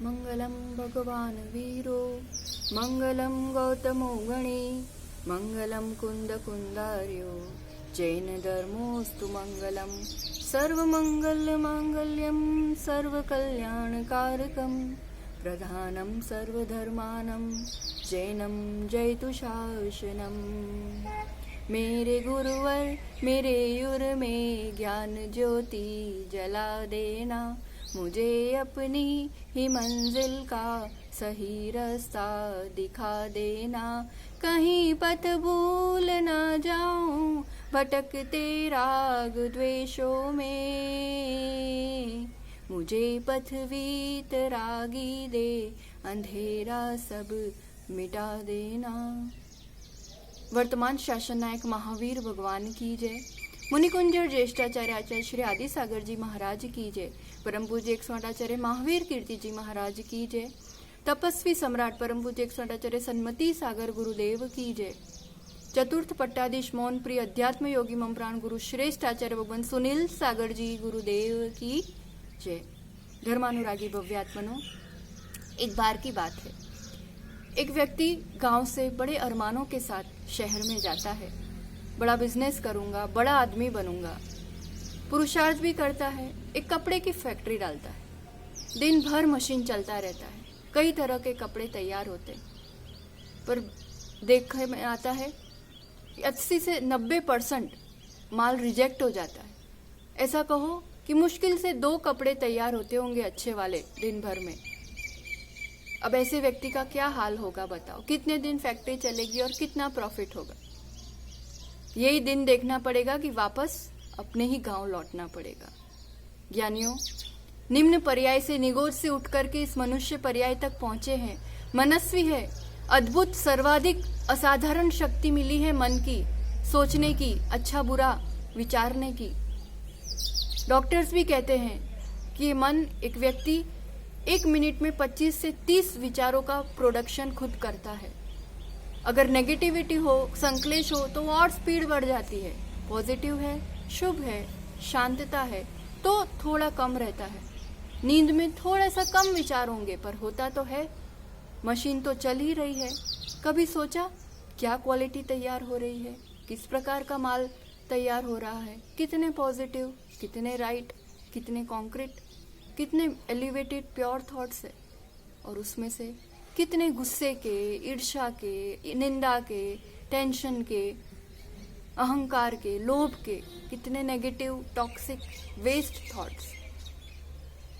मंगलम भगवान वीरो मंगलम गौतमो गणे मंगलम कुंद कुंदार्यो जैन धर्मोस्तु मंगलम सर्वमंगल मांगल्यम सर्वकल्याणकारकम प्रधानम सर्वधर्मानं जैनम जयतु शासनम। मेरे गुरुवर मेरे युर में ज्ञान ज्योति जला देना, मुझे अपनी ही मंजिल का सही रास्ता दिखा देना। कहीं पथ भूल न जाऊं भटकते राग द्वेषों में, मुझे पथवीत रागी दे अंधेरा सब मिटा देना। वर्तमान शासन नायक महावीर भगवान की जय। मुनिकुंज और ज्येष्ठाचार्य आचार्य श्री आदि सागर जी महाराज की जय। परम पूज्य 108 आचार्य महावीर कीर्ति जी महाराज की जय। तपस्वी सम्राट परम पूज्य 108 आचार्य सन्मति सागर गुरुदेव की जय। चतुर्थ पट्टाधीश मौन प्रिय अध्यात्म योगी मम प्राण गुरु श्रेष्ठ आचार्य भगवान सुनील सागर जी गुरुदेव की जय। धर्मानुरागी भव्यात्मनो, एक बार की बात है, एक व्यक्ति गांव से बड़े अरमानों के साथ शहर में जाता है। बड़ा बिजनेस करूंगा, बड़ा आदमी बनूंगा, पुरुषार्थ भी करता है। एक कपड़े की फैक्ट्री डालता है। दिन भर मशीन चलता रहता है, कई तरह के कपड़े तैयार होते हैं, पर देखने में आता है 80 से 90% माल रिजेक्ट हो जाता है। ऐसा कहो कि मुश्किल से 2 कपड़े तैयार होते होंगे अच्छे वाले दिन भर में। अब ऐसे व्यक्ति का क्या हाल होगा बताओ? कितने दिन फैक्ट्री चलेगी और कितना प्रॉफिट होगा? यही दिन देखना पड़ेगा कि वापस अपने ही गांव लौटना पड़ेगा। ज्ञानियों, निम्न पर्याय से निगोज से उठकर के इस मनुष्य पर्याय तक पहुंचे हैं। मनस्वी है, अद्भुत सर्वाधिक असाधारण शक्ति मिली है मन की, सोचने की, अच्छा बुरा विचारने की। डॉक्टर्स भी कहते हैं कि मन, एक व्यक्ति 1 मिनट में 25 से 30 विचारों का प्रोडक्शन खुद करता है। अगर नेगेटिविटी हो, संक्लेश हो तो और स्पीड बढ़ जाती है। पॉजिटिव है, शुभ है, शांतता है तो थोड़ा कम रहता है। नींद में थोड़ा सा कम विचार होंगे, पर होता तो है। मशीन तो चल ही रही है। कभी सोचा क्या क्वालिटी तैयार हो रही है, किस प्रकार का माल तैयार हो रहा है, कितने पॉजिटिव, कितने राइट, कितने कॉन्क्रीट, कितने एलिवेटेड प्योर थॉट्स है, और उसमें से कितने गुस्से के, ईर्ष्या के, निंदा के, टेंशन के, अहंकार के, लोभ के, कितने नेगेटिव टॉक्सिक वेस्ट थॉट्स।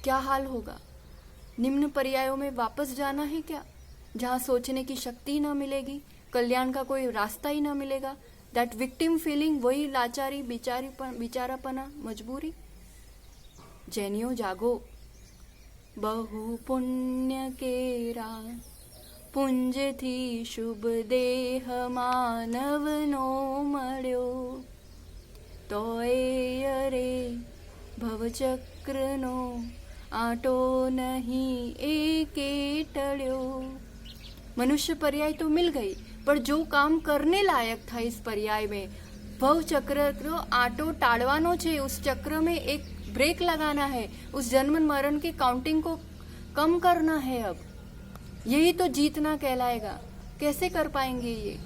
क्या हाल होगा? निम्न पर्यायों में वापस जाना है क्या, जहां सोचने की शक्ति ना मिलेगी, कल्याण का कोई रास्ता ही ना मिलेगा। दैट विक्टिम फीलिंग, वही लाचारी, बेचारापना, मजबूरी। जैनियों जागो, बहु पुण्य केरा पुंज थी शुभ देह मानव नो मळ्यो, तोय रे भवचक्र नो आटो नहीं एके टळ्यो। मनुष्य पर्याय तो मिल गई, पर जो काम करने लायक था इस पर्याय में, भव चक्र को आटो टाड़वानो छे। उस चक्र में एक ब्रेक लगाना है, उस जन्म मरण के काउंटिंग को कम करना है। अब यही तो जीतना कहलाएगा। कैसे कर पाएंगे ये?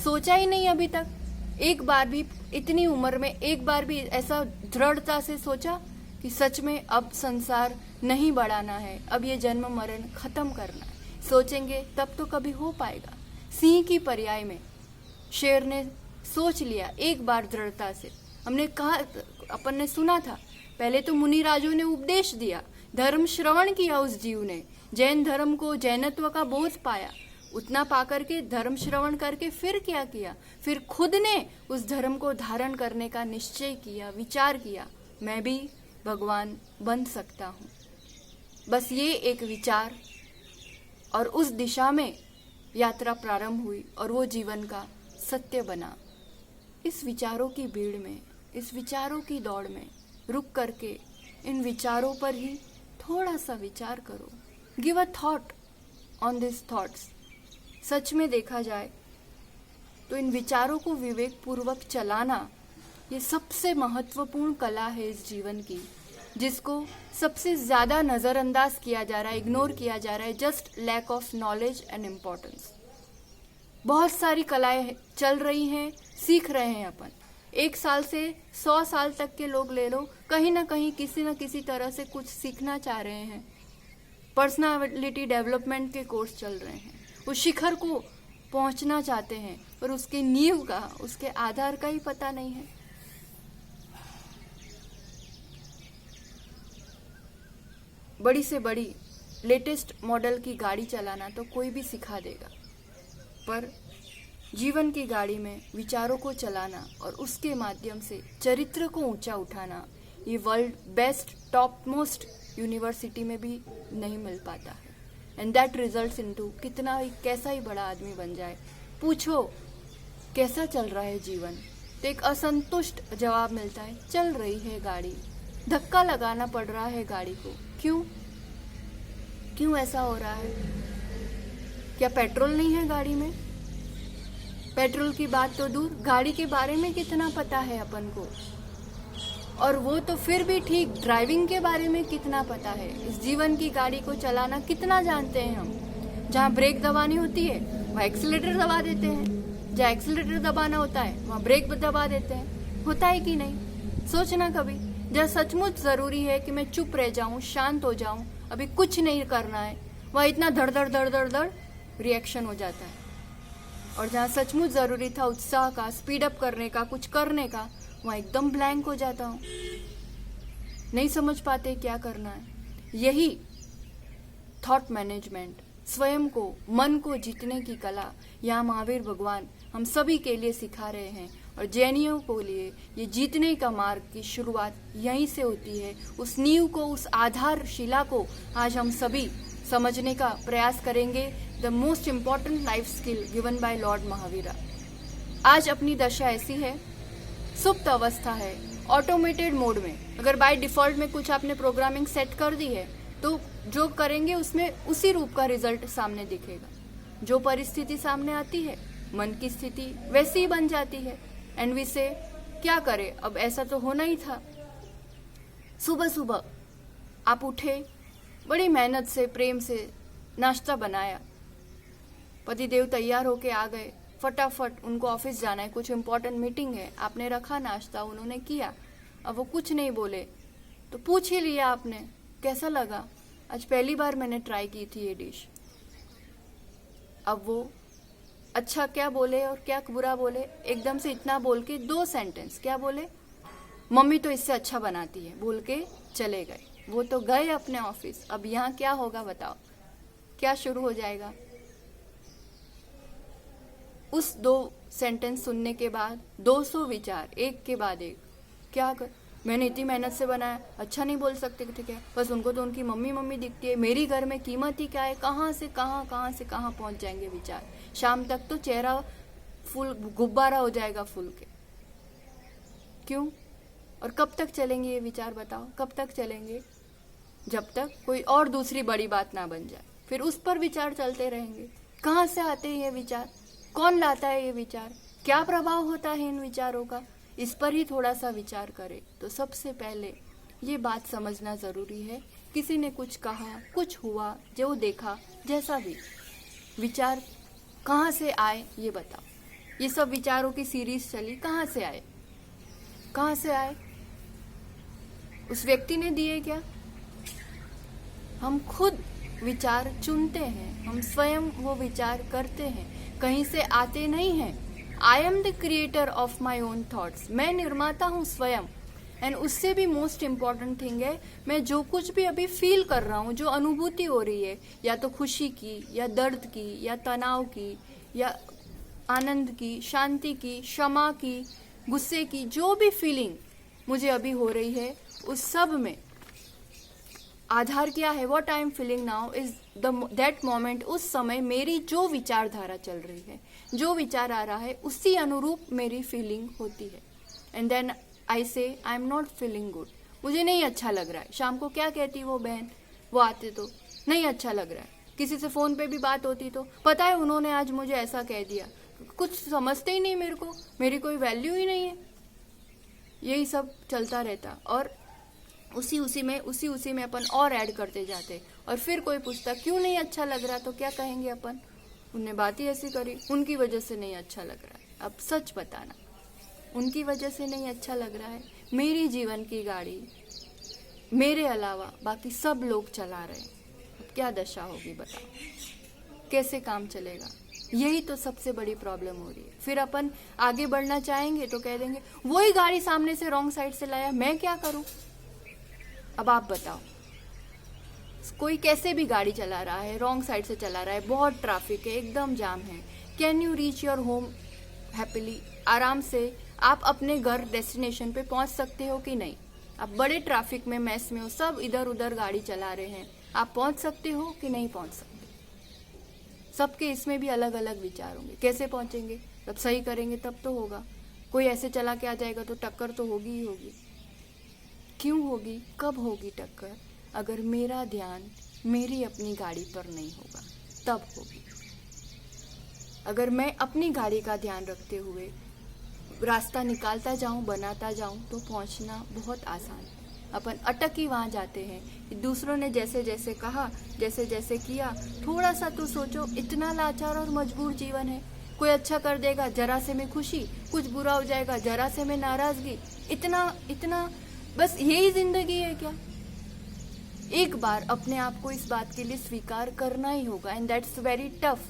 सोचा ही नहीं अभी तक। एक बार भी इतनी उम्र में एक बार भी ऐसा दृढ़ता से सोचा कि सच में अब संसार नहीं बढ़ाना है, अब ये जन्म मरण खत्म करना है। सोचेंगे तब तो कभी हो पाएगा। सिंह की पर्याय में शेर ने सोच लिया एक बार दृढ़ता से। हमने कहा, अपन ने सुना था, पहले तो मुनि राजों ने उपदेश दिया, धर्म श्रवण किया उस जीव ने, जैन धर्म को, जैनत्व का बोध पाया। उतना पाकर के धर्म श्रवण करके फिर क्या किया? फिर खुद ने उस धर्म को धारण करने का निश्चय किया, विचार किया, मैं भी भगवान बन सकता हूँ। बस ये एक विचार, और उस दिशा में यात्रा प्रारंभ हुई और वो जीवन का सत्य बना। इस विचारों की भीड़ में, इस विचारों की दौड़ में रुक करके इन विचारों पर ही थोड़ा सा विचार करो। Give a thought on this thoughts. सच में देखा जाए तो इन विचारों को विवेक पूर्वक चलाना ये सबसे महत्वपूर्ण कला है इस जीवन की। जिसको सबसे ज़्यादा नज़रअंदाज किया जा रहा है, इग्नोर किया जा रहा है, just lack of knowledge and importance. बहुत सारी कलाएं चल रही हैं, सीख रहे हैं अपन। 1 साल से 100 साल तक के लोग ले लो, कहीं ना कहीं किसी न किसी तरह से कुछ सीखना चाह रहे हैं। पर्सनालिटी डेवलपमेंट के कोर्स चल रहे हैं, उस शिखर को पहुंचना चाहते हैं, पर उसके नींव का, उसके आधार का ही पता नहीं है। बड़ी से बड़ी लेटेस्ट मॉडल की गाड़ी चलाना तो कोई भी सिखा देगा, पर जीवन की गाड़ी में विचारों को चलाना और उसके माध्यम से चरित्र को ऊंचा उठाना, ये world best top most university में भी नहीं मिल पाता है। एंड दैट रिजल्ट्स इनटू कितना ही, कैसा ही बड़ा आदमी बन जाए, पूछो कैसा चल रहा है जीवन, तो एक असंतुष्ट जवाब मिलता है, चल रही है गाड़ी। धक्का लगाना पड़ रहा है गाड़ी को, क्यों ऐसा हो रहा है? क्या पेट्रोल नहीं है गाड़ी में? पेट्रोल की बात तो दूर, गाड़ी के बारे में कितना पता है अपन को? और वो तो फिर भी ठीक, ड्राइविंग के बारे में कितना पता है? इस जीवन की गाड़ी को चलाना कितना जानते हैं हम? जहाँ ब्रेक दबानी होती है वहाँ एक्सीलेटर दबा देते हैं, जहाँ एक्सीलेटर दबाना होता है वहाँ ब्रेक दबा देते हैं। होता है कि नहीं? सोचना कभी। जहाँ सचमुच जरूरी है कि मैं चुप रह जाऊं, शांत हो जाऊं, अभी कुछ नहीं करना है, वहाँ इतना धड़ धड़ धड़ धड़ धड़ रिएक्शन हो जाता है। और जहाँ सचमुच जरूरी था उत्साह का, स्पीड अप करने का, कुछ करने का, वहाँ एकदम ब्लैंक हो जाता हूँ, नहीं समझ पाते क्या करना है। यही थॉट मैनेजमेंट, स्वयं को, मन को जीतने की कला यहाँ महावीर भगवान हम सभी के लिए सिखा रहे हैं। और जैनियों को लिए ये जीतने का मार्ग की शुरुआत यहीं से होती है। उस नींव को, उस आधारशिला को आज हम सभी समझने का प्रयास करेंगे। The most important life skill given by Lord Mahavira. आज अपनी दशा ऐसी है, सुप्त अवस्था है, ऑटोमेटेड मोड में। अगर बाय डिफॉल्ट में कुछ आपने प्रोग्रामिंग सेट कर दी है तो जो करेंगे उसमें उसी रूप का रिजल्ट सामने दिखेगा। जो परिस्थिति सामने आती है, मन की स्थिति वैसी ही बन जाती है। एंड वी से क्या करें, अब ऐसा तो होना ही था। सुबह सुबह आप उठे, बड़ी मेहनत से, प्रेम से नाश्ता बनाया, पतिदेव तैयार होके आ गए, फटाफट उनको ऑफिस जाना है, कुछ इम्पोर्टेंट मीटिंग है, आपने रखा नाश्ता, उन्होंने किया। अब वो कुछ नहीं बोले तो पूछ ही लिया आपने, कैसा लगा? आज पहली बार मैंने ट्राई की थी ये डिश। अब वो अच्छा क्या बोले और क्या बुरा बोले, एकदम से इतना बोल के 2 सेंटेंस क्या बोले, मम्मी तो इससे अच्छा बनाती है, बोल के चले गए। वो तो गए अपने ऑफिस। अब यहाँ क्या होगा बताओ, क्या शुरू हो जाएगा? उस 2 सेंटेंस सुनने के बाद 200 विचार एक के बाद एक। क्या कर, मैंने इतनी मेहनत से बनाया, अच्छा नहीं बोल सकते थे क्या? बस उनको तो उनकी मम्मी मम्मी दिखती है, मेरी घर में कीमत ही क्या है? कहाँ से कहाँ पहुंच जाएंगे विचार। शाम तक तो चेहरा फुल गुब्बारा हो जाएगा फूल के। क्यों? और कब तक चलेंगे ये विचार बताओ? कब तक चलेंगे? जब तक कोई और दूसरी बड़ी बात ना बन जाए, फिर उस पर विचार चलते रहेंगे। कहाँ से आते हैं ये विचार? कौन लाता है ये विचार? क्या प्रभाव होता है इन विचारों का? इस पर ही थोड़ा सा विचार करें तो सबसे पहले ये बात समझना जरूरी है, किसी ने कुछ कहा, कुछ हुआ, जो देखा, जैसा भी, विचार कहाँ से आए ये बताओ। ये सब विचारों की सीरीज चली, कहाँ से आए? कहाँ से आए? उस व्यक्ति ने दिए क्या? हम खुद विचार चुनते हैं, हम स्वयं वो विचार करते हैं, कहीं से आते नहीं हैं। I am the creator of my own thoughts. मैं निर्माता हूँ स्वयं। एंड उससे भी मोस्ट इम्पॉर्टेंट थिंग है, मैं जो कुछ भी अभी फील कर रहा हूँ, जो अनुभूति हो रही है, या तो खुशी की, या दर्द की, या तनाव की, या आनंद की, शांति की, क्षमा की, गुस्से की, जो भी फीलिंग मुझे अभी हो रही है, उस सब में आधार क्या है? What I am feeling now is that moment. उस समय मेरी जो विचारधारा चल रही है, जो विचार आ रहा है, उसी अनुरूप मेरी फीलिंग होती है। एंड देन आई से I am not feeling good, मुझे नहीं अच्छा लग रहा है। शाम को क्या कहती वो बहन, वो आते तो नहीं अच्छा लग रहा है। किसी से फोन पे भी बात होती तो पता है उन्होंने आज मुझे ऐसा कह दिया, कुछ समझते ही नहीं मेरे को, मेरी कोई वैल्यू ही नहीं है। यही सब चलता रहता। और उसी में अपन और ऐड करते जाते। और फिर कोई पूछता क्यों नहीं अच्छा लग रहा, तो क्या कहेंगे अपन, उनने बात ही ऐसी करी, उनकी वजह से नहीं अच्छा लग रहा है। अब सच बताना, उनकी वजह से नहीं अच्छा लग रहा है। मेरी जीवन की गाड़ी मेरे अलावा बाकी सब लोग चला रहे हैं, अब क्या दशा होगी बताओ, कैसे काम चलेगा? यही तो सबसे बड़ी प्रॉब्लम हो रही है। फिर अपन आगे बढ़ना चाहेंगे तो कह देंगे वही गाड़ी सामने से रॉन्ग साइड से लाया, मैं क्या करूं? अब आप बताओ, कोई कैसे भी गाड़ी चला रहा है, रॉन्ग साइड से चला रहा है, बहुत ट्रैफिक है, एकदम जाम है, can you reach your home happily? आराम से आप अपने घर डेस्टिनेशन पे पहुंच सकते हो कि नहीं? आप बड़े ट्रैफिक में मैस में हो, सब इधर उधर गाड़ी चला रहे हैं, आप पहुंच सकते हो कि नहीं पहुंच सकते? सबके इसमें भी अलग अलग विचार होंगे। कैसे पहुंचेंगे? जब सही करेंगे तब तो होगा। कोई ऐसे चला के आ जाएगा तो टक्कर तो होगी ही होगी। क्यों होगी, कब होगी टक्कर? अगर मेरा ध्यान मेरी अपनी गाड़ी पर नहीं होगा तब होगी। अगर मैं अपनी गाड़ी का ध्यान रखते हुए रास्ता निकालता जाऊं, बनाता जाऊं, तो पहुंचना बहुत आसान है। अपन अटक ही वहां जाते हैं कि दूसरों ने जैसे जैसे कहा, जैसे जैसे किया। थोड़ा सा तो सोचो, इतना लाचार और मजबूर जीवन है। कोई अच्छा कर देगा, जरा से में खुशी, कुछ बुरा हो जाएगा, जरा से में नाराजगी। इतना बस यही जिंदगी है क्या? एक बार अपने आप को इस बात के लिए स्वीकार करना ही होगा, एंड दैट्स वेरी टफ।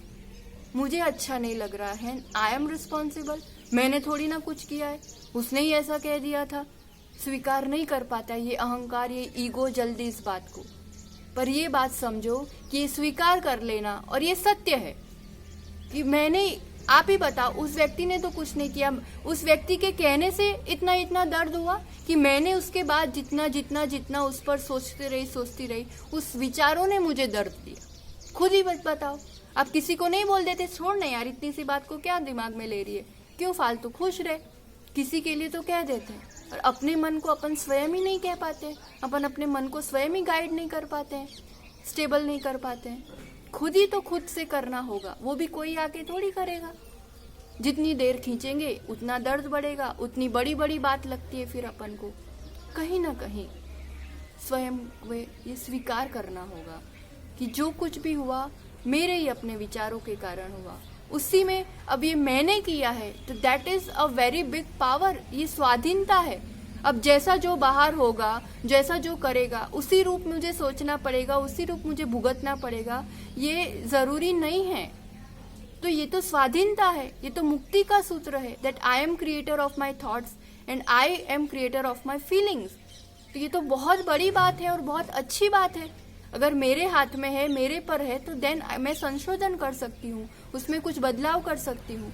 मुझे अच्छा नहीं लग रहा है, आई एम रिस्पॉन्सिबल, मैंने थोड़ी ना कुछ किया है, उसने ही ऐसा कह दिया था। स्वीकार नहीं कर पाता ये अहंकार, ये ईगो जल्दी इस बात को। पर ये बात समझो कि ये स्वीकार कर लेना, और ये सत्य है कि मैंने, आप ही बताओ, उस व्यक्ति ने तो कुछ नहीं किया, उस व्यक्ति के कहने से इतना दर्द हुआ कि मैंने उसके बाद जितना उस पर सोचती रही, उस विचारों ने मुझे दर्द दिया। खुद ही बताओ, आप किसी को नहीं बोल देते छोड़ ना यार, इतनी सी बात को क्या दिमाग में ले रही है, क्यों फालतू, खुश रहे। किसी के लिए तो कह देते हैं, और अपने मन को अपन स्वयं ही नहीं कह पाते। अपन अपने मन को स्वयं ही गाइड नहीं कर पाते हैं, स्टेबल नहीं कर पाते हैं। खुद ही तो खुद से करना होगा, वो भी कोई आके थोड़ी करेगा। जितनी देर खींचेंगे उतना दर्द बढ़ेगा, उतनी बड़ी बड़ी बात लगती है। फिर अपन को कहीं ना कहीं स्वयं वे ये स्वीकार करना होगा कि जो कुछ भी हुआ मेरे ही अपने विचारों के कारण हुआ। उसी में अब ये मैंने किया है, तो that is a very big power, ये स्वाधीनता है। अब जैसा जो बाहर होगा, जैसा जो करेगा, उसी रूप मुझे सोचना पड़ेगा, उसी रूप मुझे भुगतना पड़ेगा, ये जरूरी नहीं है। तो ये तो स्वाधीनता है, ये तो मुक्ति का सूत्र है, that I am creator of my thoughts and I M creator of my feelings. तो ये तो बहुत बड़ी बात है और बहुत अच्छी बात है। अगर मेरे हाथ में है, मेरे पर है, तो देन मैं संशोधन कर सकती हूँ, उसमें कुछ बदलाव कर सकती हूँ।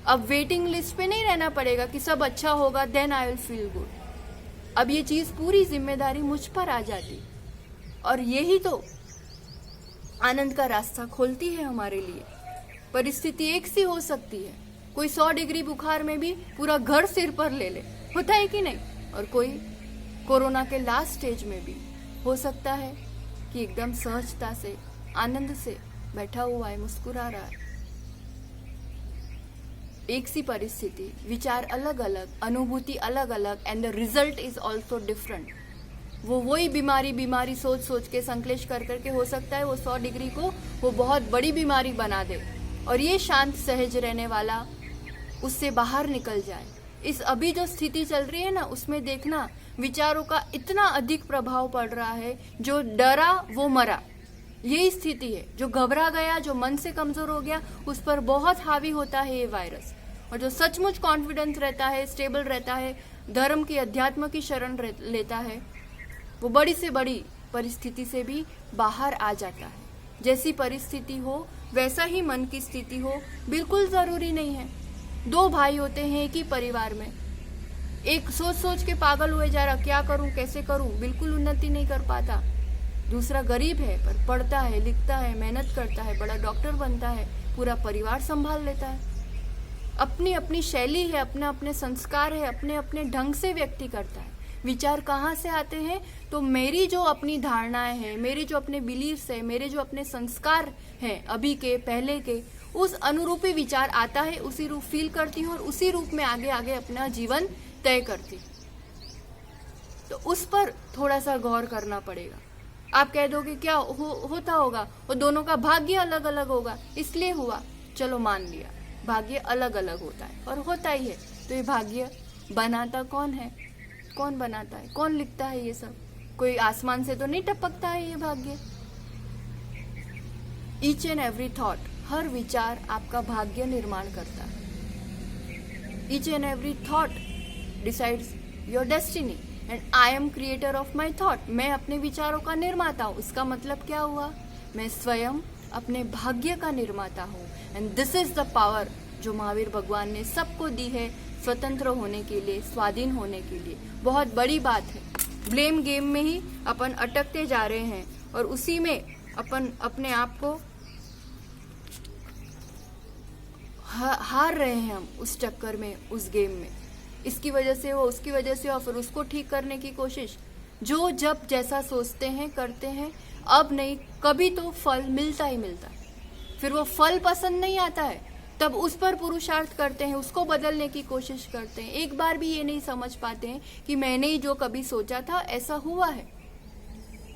अब वेटिंग लिस्ट पे नहीं रहना पड़ेगा कि सब अच्छा होगा then I will feel good. अब ये चीज पूरी जिम्मेदारी मुझ पर आ जाती, और यही तो आनंद का रास्ता खोलती है हमारे लिए। परिस्थिति एक सी हो सकती है, कोई 100 डिग्री बुखार में भी पूरा घर सिर पर ले ले, होता है कि नहीं? और कोई कोरोना के लास्ट स्टेज में भी हो सकता है कि एकदम सहजता से, आनंद से बैठा हुआ है, मुस्कुरा रहा है। एक सी परिस्थिति, विचार अलग अलग, अनुभूति अलग अलग, and the result is also different. वही बीमारी सोच के संकलेश कर करके हो सकता है वो 100 डिग्री को वो बहुत बड़ी बीमारी बना दे, और ये शांत सहज रहने वाला उससे बाहर निकल जाए। इस अभी जो स्थिति चल रही है ना, उसमें देखना विचारों का इतना अधिक प्रभाव पड़ रहा है। जो डरा वो मरा, यही स्थिति है। जो घबरा गया, जो मन से कमजोर हो गया, उस पर बहुत हावी होता है ये वायरस। और जो सचमुच कॉन्फिडेंस रहता है, स्टेबल रहता है, धर्म की, अध्यात्म की शरण लेता है, वो बड़ी से बड़ी परिस्थिति से भी बाहर आ जाता है। जैसी परिस्थिति हो वैसा ही मन की स्थिति हो, बिल्कुल जरूरी नहीं है। 2 भाई होते हैं एक ही परिवार में, एक सोच के पागल हुए जा रहा, क्या करूं कैसे करूं, बिल्कुल उन्नति नहीं कर पाता। दूसरा गरीब है पर पढ़ता है, लिखता है, मेहनत करता है, बड़ा डॉक्टर बनता है, पूरा परिवार संभाल लेता है। अपनी अपनी शैली है, अपने अपने संस्कार है, अपने अपने ढंग से व्यक्ति करता है। विचार कहाँ से आते हैं? तो मेरी जो अपनी धारणाएं हैं, मेरे जो अपने बिलीव्स है, मेरे जो अपने संस्कार हैं, अभी के पहले के, उस अनुरूपी विचार आता है, उसी रूप फील करती हूँ और उसी रूप में आगे आगे अपना जीवन तय करती हूँ। तो उस पर थोड़ा सा गौर करना पड़ेगा। आप कह दोगे क्या होता होगा, वो दोनों का भाग्य अलग अलग होगा इसलिए हुआ। चलो मान लिया भाग्य अलग अलग होता है और होता ही है, तो ये भाग्य बनाता कौन है? कौन बनाता है? कौन लिखता है ये सब? कोई आसमान से तो नहीं टपकता है ये भाग्य। ईच एंड एवरी थॉट, हर विचार आपका भाग्य निर्माण करता है। Each and every thought decides your destiny and I M creator of my thought. मैं अपने विचारों का निर्माता हूँ। इसका मतलब क्या हुआ? मैं स्वयं अपने भाग्य का निर्माता हूँ। And this is the power जो महावीर भगवान ने सबको दी है, स्वतंत्र होने के लिए, स्वाधीन होने के लिए। बहुत बड़ी बात है। ब्लेम गेम में ही अपन अटकते जा रहे हैं और उसी में अपन अपने आप को हार रहे हैं। हम उस चक्कर में, उस गेम में, इसकी वजह से हो, उसकी वजह से हो, फिर उसको ठीक करने की कोशिश। जो जब जैसा सोचते हैं करते हैं, अब नहीं कभी तो फल मिलता ही मिलता है। फिर वो फल पसंद नहीं आता है तब उस पर पुरुषार्थ करते हैं, उसको बदलने की कोशिश करते हैं। एक बार भी ये नहीं समझ पाते हैं कि मैंने ही जो कभी सोचा था ऐसा हुआ है।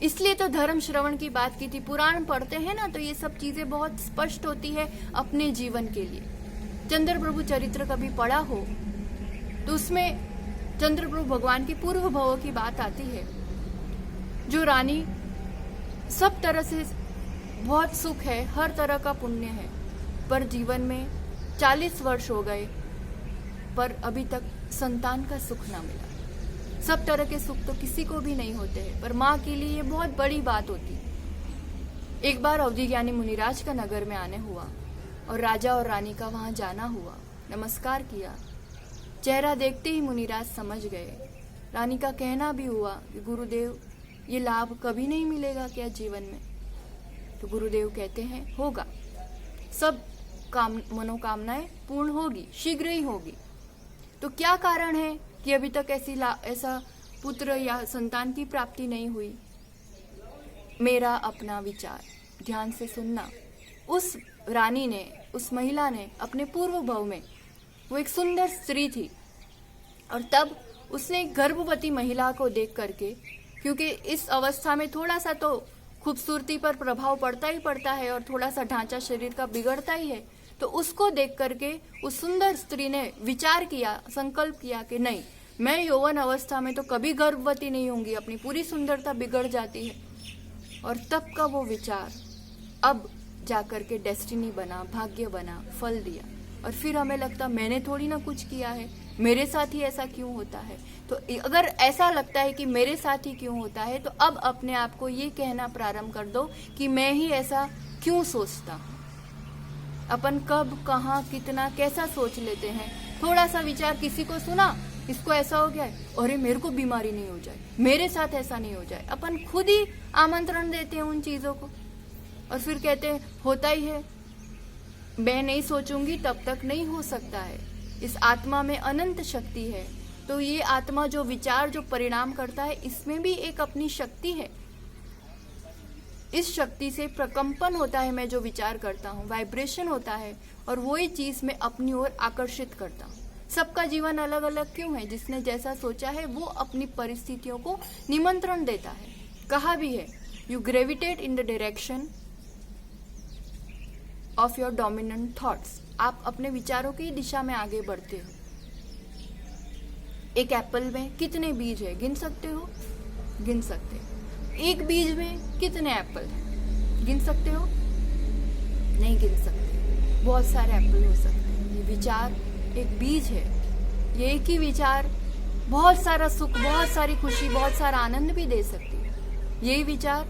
इसलिए तो धर्म श्रवण की बात की थी। पुराण पढ़ते हैं ना तो ये सब चीजें बहुत स्पष्ट होती है अपने जीवन के लिए। चंद्र प्रभु चरित्र कभी पढ़ा हो तो उसमें चंद्र प्रभु भगवान की पूर्व भवों की बात आती है। जो रानी सब तरह से बहुत सुख है, हर तरह का पुण्य है, पर जीवन में 40 वर्ष हो गए पर अभी तक संतान का सुख ना मिला। सब तरह के सुख तो किसी को भी नहीं होते हैं, पर माँ के लिए ये बहुत बड़ी बात होती। एक बार अवधि ज्ञानी मुनिराज का नगर में आने हुआ और राजा और रानी का वहां जाना हुआ। नमस्कार किया, चेहरा देखते ही मुनिराज समझ गए। रानी का कहना भी हुआ कि गुरुदेव ये लाभ कभी नहीं मिलेगा क्या जीवन में? तो गुरुदेव कहते हैं होगा, सब मनोकामनाएं पूर्ण होगी, शीघ्र ही होगी। तो क्या कारण है कि अभी तक ऐसा पुत्र या संतान की प्राप्ति नहीं हुई? मेरा अपना विचार। ध्यान से सुनना। उस रानी ने, उस महिला ने अपने पूर्व भव में, वो एक सुंदर स्त्री थी और तब उसने एक गर्भवती महिला को देख करके, क्योंकि इस अवस्था में थोड़ा सा तो खूबसूरती पर प्रभाव पड़ता ही पड़ता है और थोड़ा सा ढांचा शरीर का बिगड़ता ही है, तो उसको देख करके उस सुंदर स्त्री ने विचार किया, संकल्प किया कि नहीं, मैं यौवन अवस्था में तो कभी गर्भवती नहीं होंगी, अपनी पूरी सुंदरता बिगड़ जाती है। और तब का वो विचार अब जाकर के डेस्टिनी बना, भाग्य बना, फल दिया। और फिर हमें लगता मैंने थोड़ी ना कुछ किया है, मेरे साथ ही ऐसा क्यों होता है? तो अगर ऐसा लगता है कि मेरे साथ ही क्यों होता है, तो अब अपने आप को ये कहना प्रारंभ कर दो कि मैं ही ऐसा क्यों सोचता हूँ। अपन कब, कहाँ, कितना, कैसा सोच लेते हैं। थोड़ा सा विचार किसी को सुना, इसको ऐसा हो गया है, अरे मेरे को बीमारी नहीं हो जाए, मेरे साथ ऐसा नहीं हो जाए। अपन खुद ही आमंत्रण देते हैं उन चीजों को और फिर कहते हैं होता ही है, मैं नहीं सोचूंगी तब तक नहीं हो सकता है। इस आत्मा में अनंत शक्ति है, तो ये आत्मा जो विचार, जो परिणाम करता है, इसमें भी एक अपनी शक्ति है। इस शक्ति से प्रकंपन होता है, मैं जो विचार करता हूँ, वाइब्रेशन होता है और वही चीज मैं अपनी ओर आकर्षित करता हूँ। सबका जीवन अलग अलग क्यों है? जिसने जैसा सोचा है वो अपनी परिस्थितियों को निमंत्रण देता है। कहा भी है, you gravitate in the direction of your dominant thoughts. आप अपने विचारों की दिशा में आगे बढ़ते हो। एक एप्पल में कितने बीज है, गिन सकते हो? गिन सकते हो। एक बीज में कितने एप्पल है, गिन सकते हो? नहीं गिन सकते। बहुत सारे एप्पल हो सकते हैं। ये विचार एक बीज है। ये एक ही विचार बहुत सारा सुख, बहुत सारी खुशी, बहुत सारा आनंद भी दे सकती है। यही विचार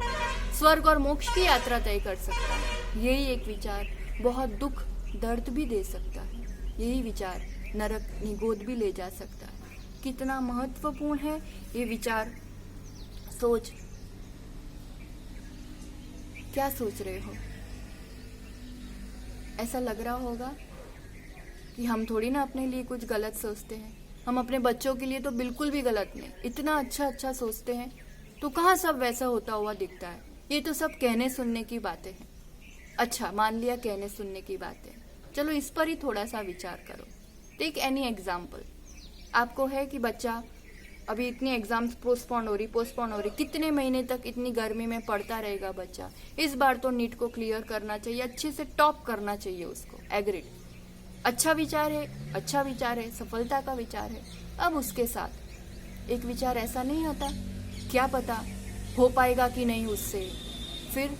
स्वर्ग और मोक्ष की यात्रा तय कर सकता है। यही एक विचार बहुत दुख, दर्द भी दे सकता है। यही विचार नरक, निगोद भी ले जा सकता है। कितना महत्वपूर्ण है ये विचार। सोच, क्या सोच रहे हो? ऐसा लग रहा होगा कि हम थोड़ी ना अपने लिए कुछ गलत सोचते हैं। हम अपने बच्चों के लिए तो बिल्कुल भी गलत नहीं, इतना अच्छा अच्छा सोचते हैं। तो कहाँ सब वैसा होता हुआ दिखता है? ये तो सब कहने सुनने की बातें हैं। अच्छा, मान लिया कहने सुनने की बातें, चलो इस पर ही थोड़ा सा विचार करो। Take any example. आपको है कि बच्चा अभी इतनी एग्जाम्स पोस्टपोन हो रही, कितने महीने तक इतनी गर्मी में पढ़ता रहेगा बच्चा। इस बार तो नीट को क्लियर करना चाहिए, अच्छे से टॉप करना चाहिए उसको। एग्रीड, अच्छा विचार है, सफलता का विचार है। अब उसके साथ एक विचार ऐसा नहीं आता, क्या पता हो पाएगा कि नहीं उससे, फिर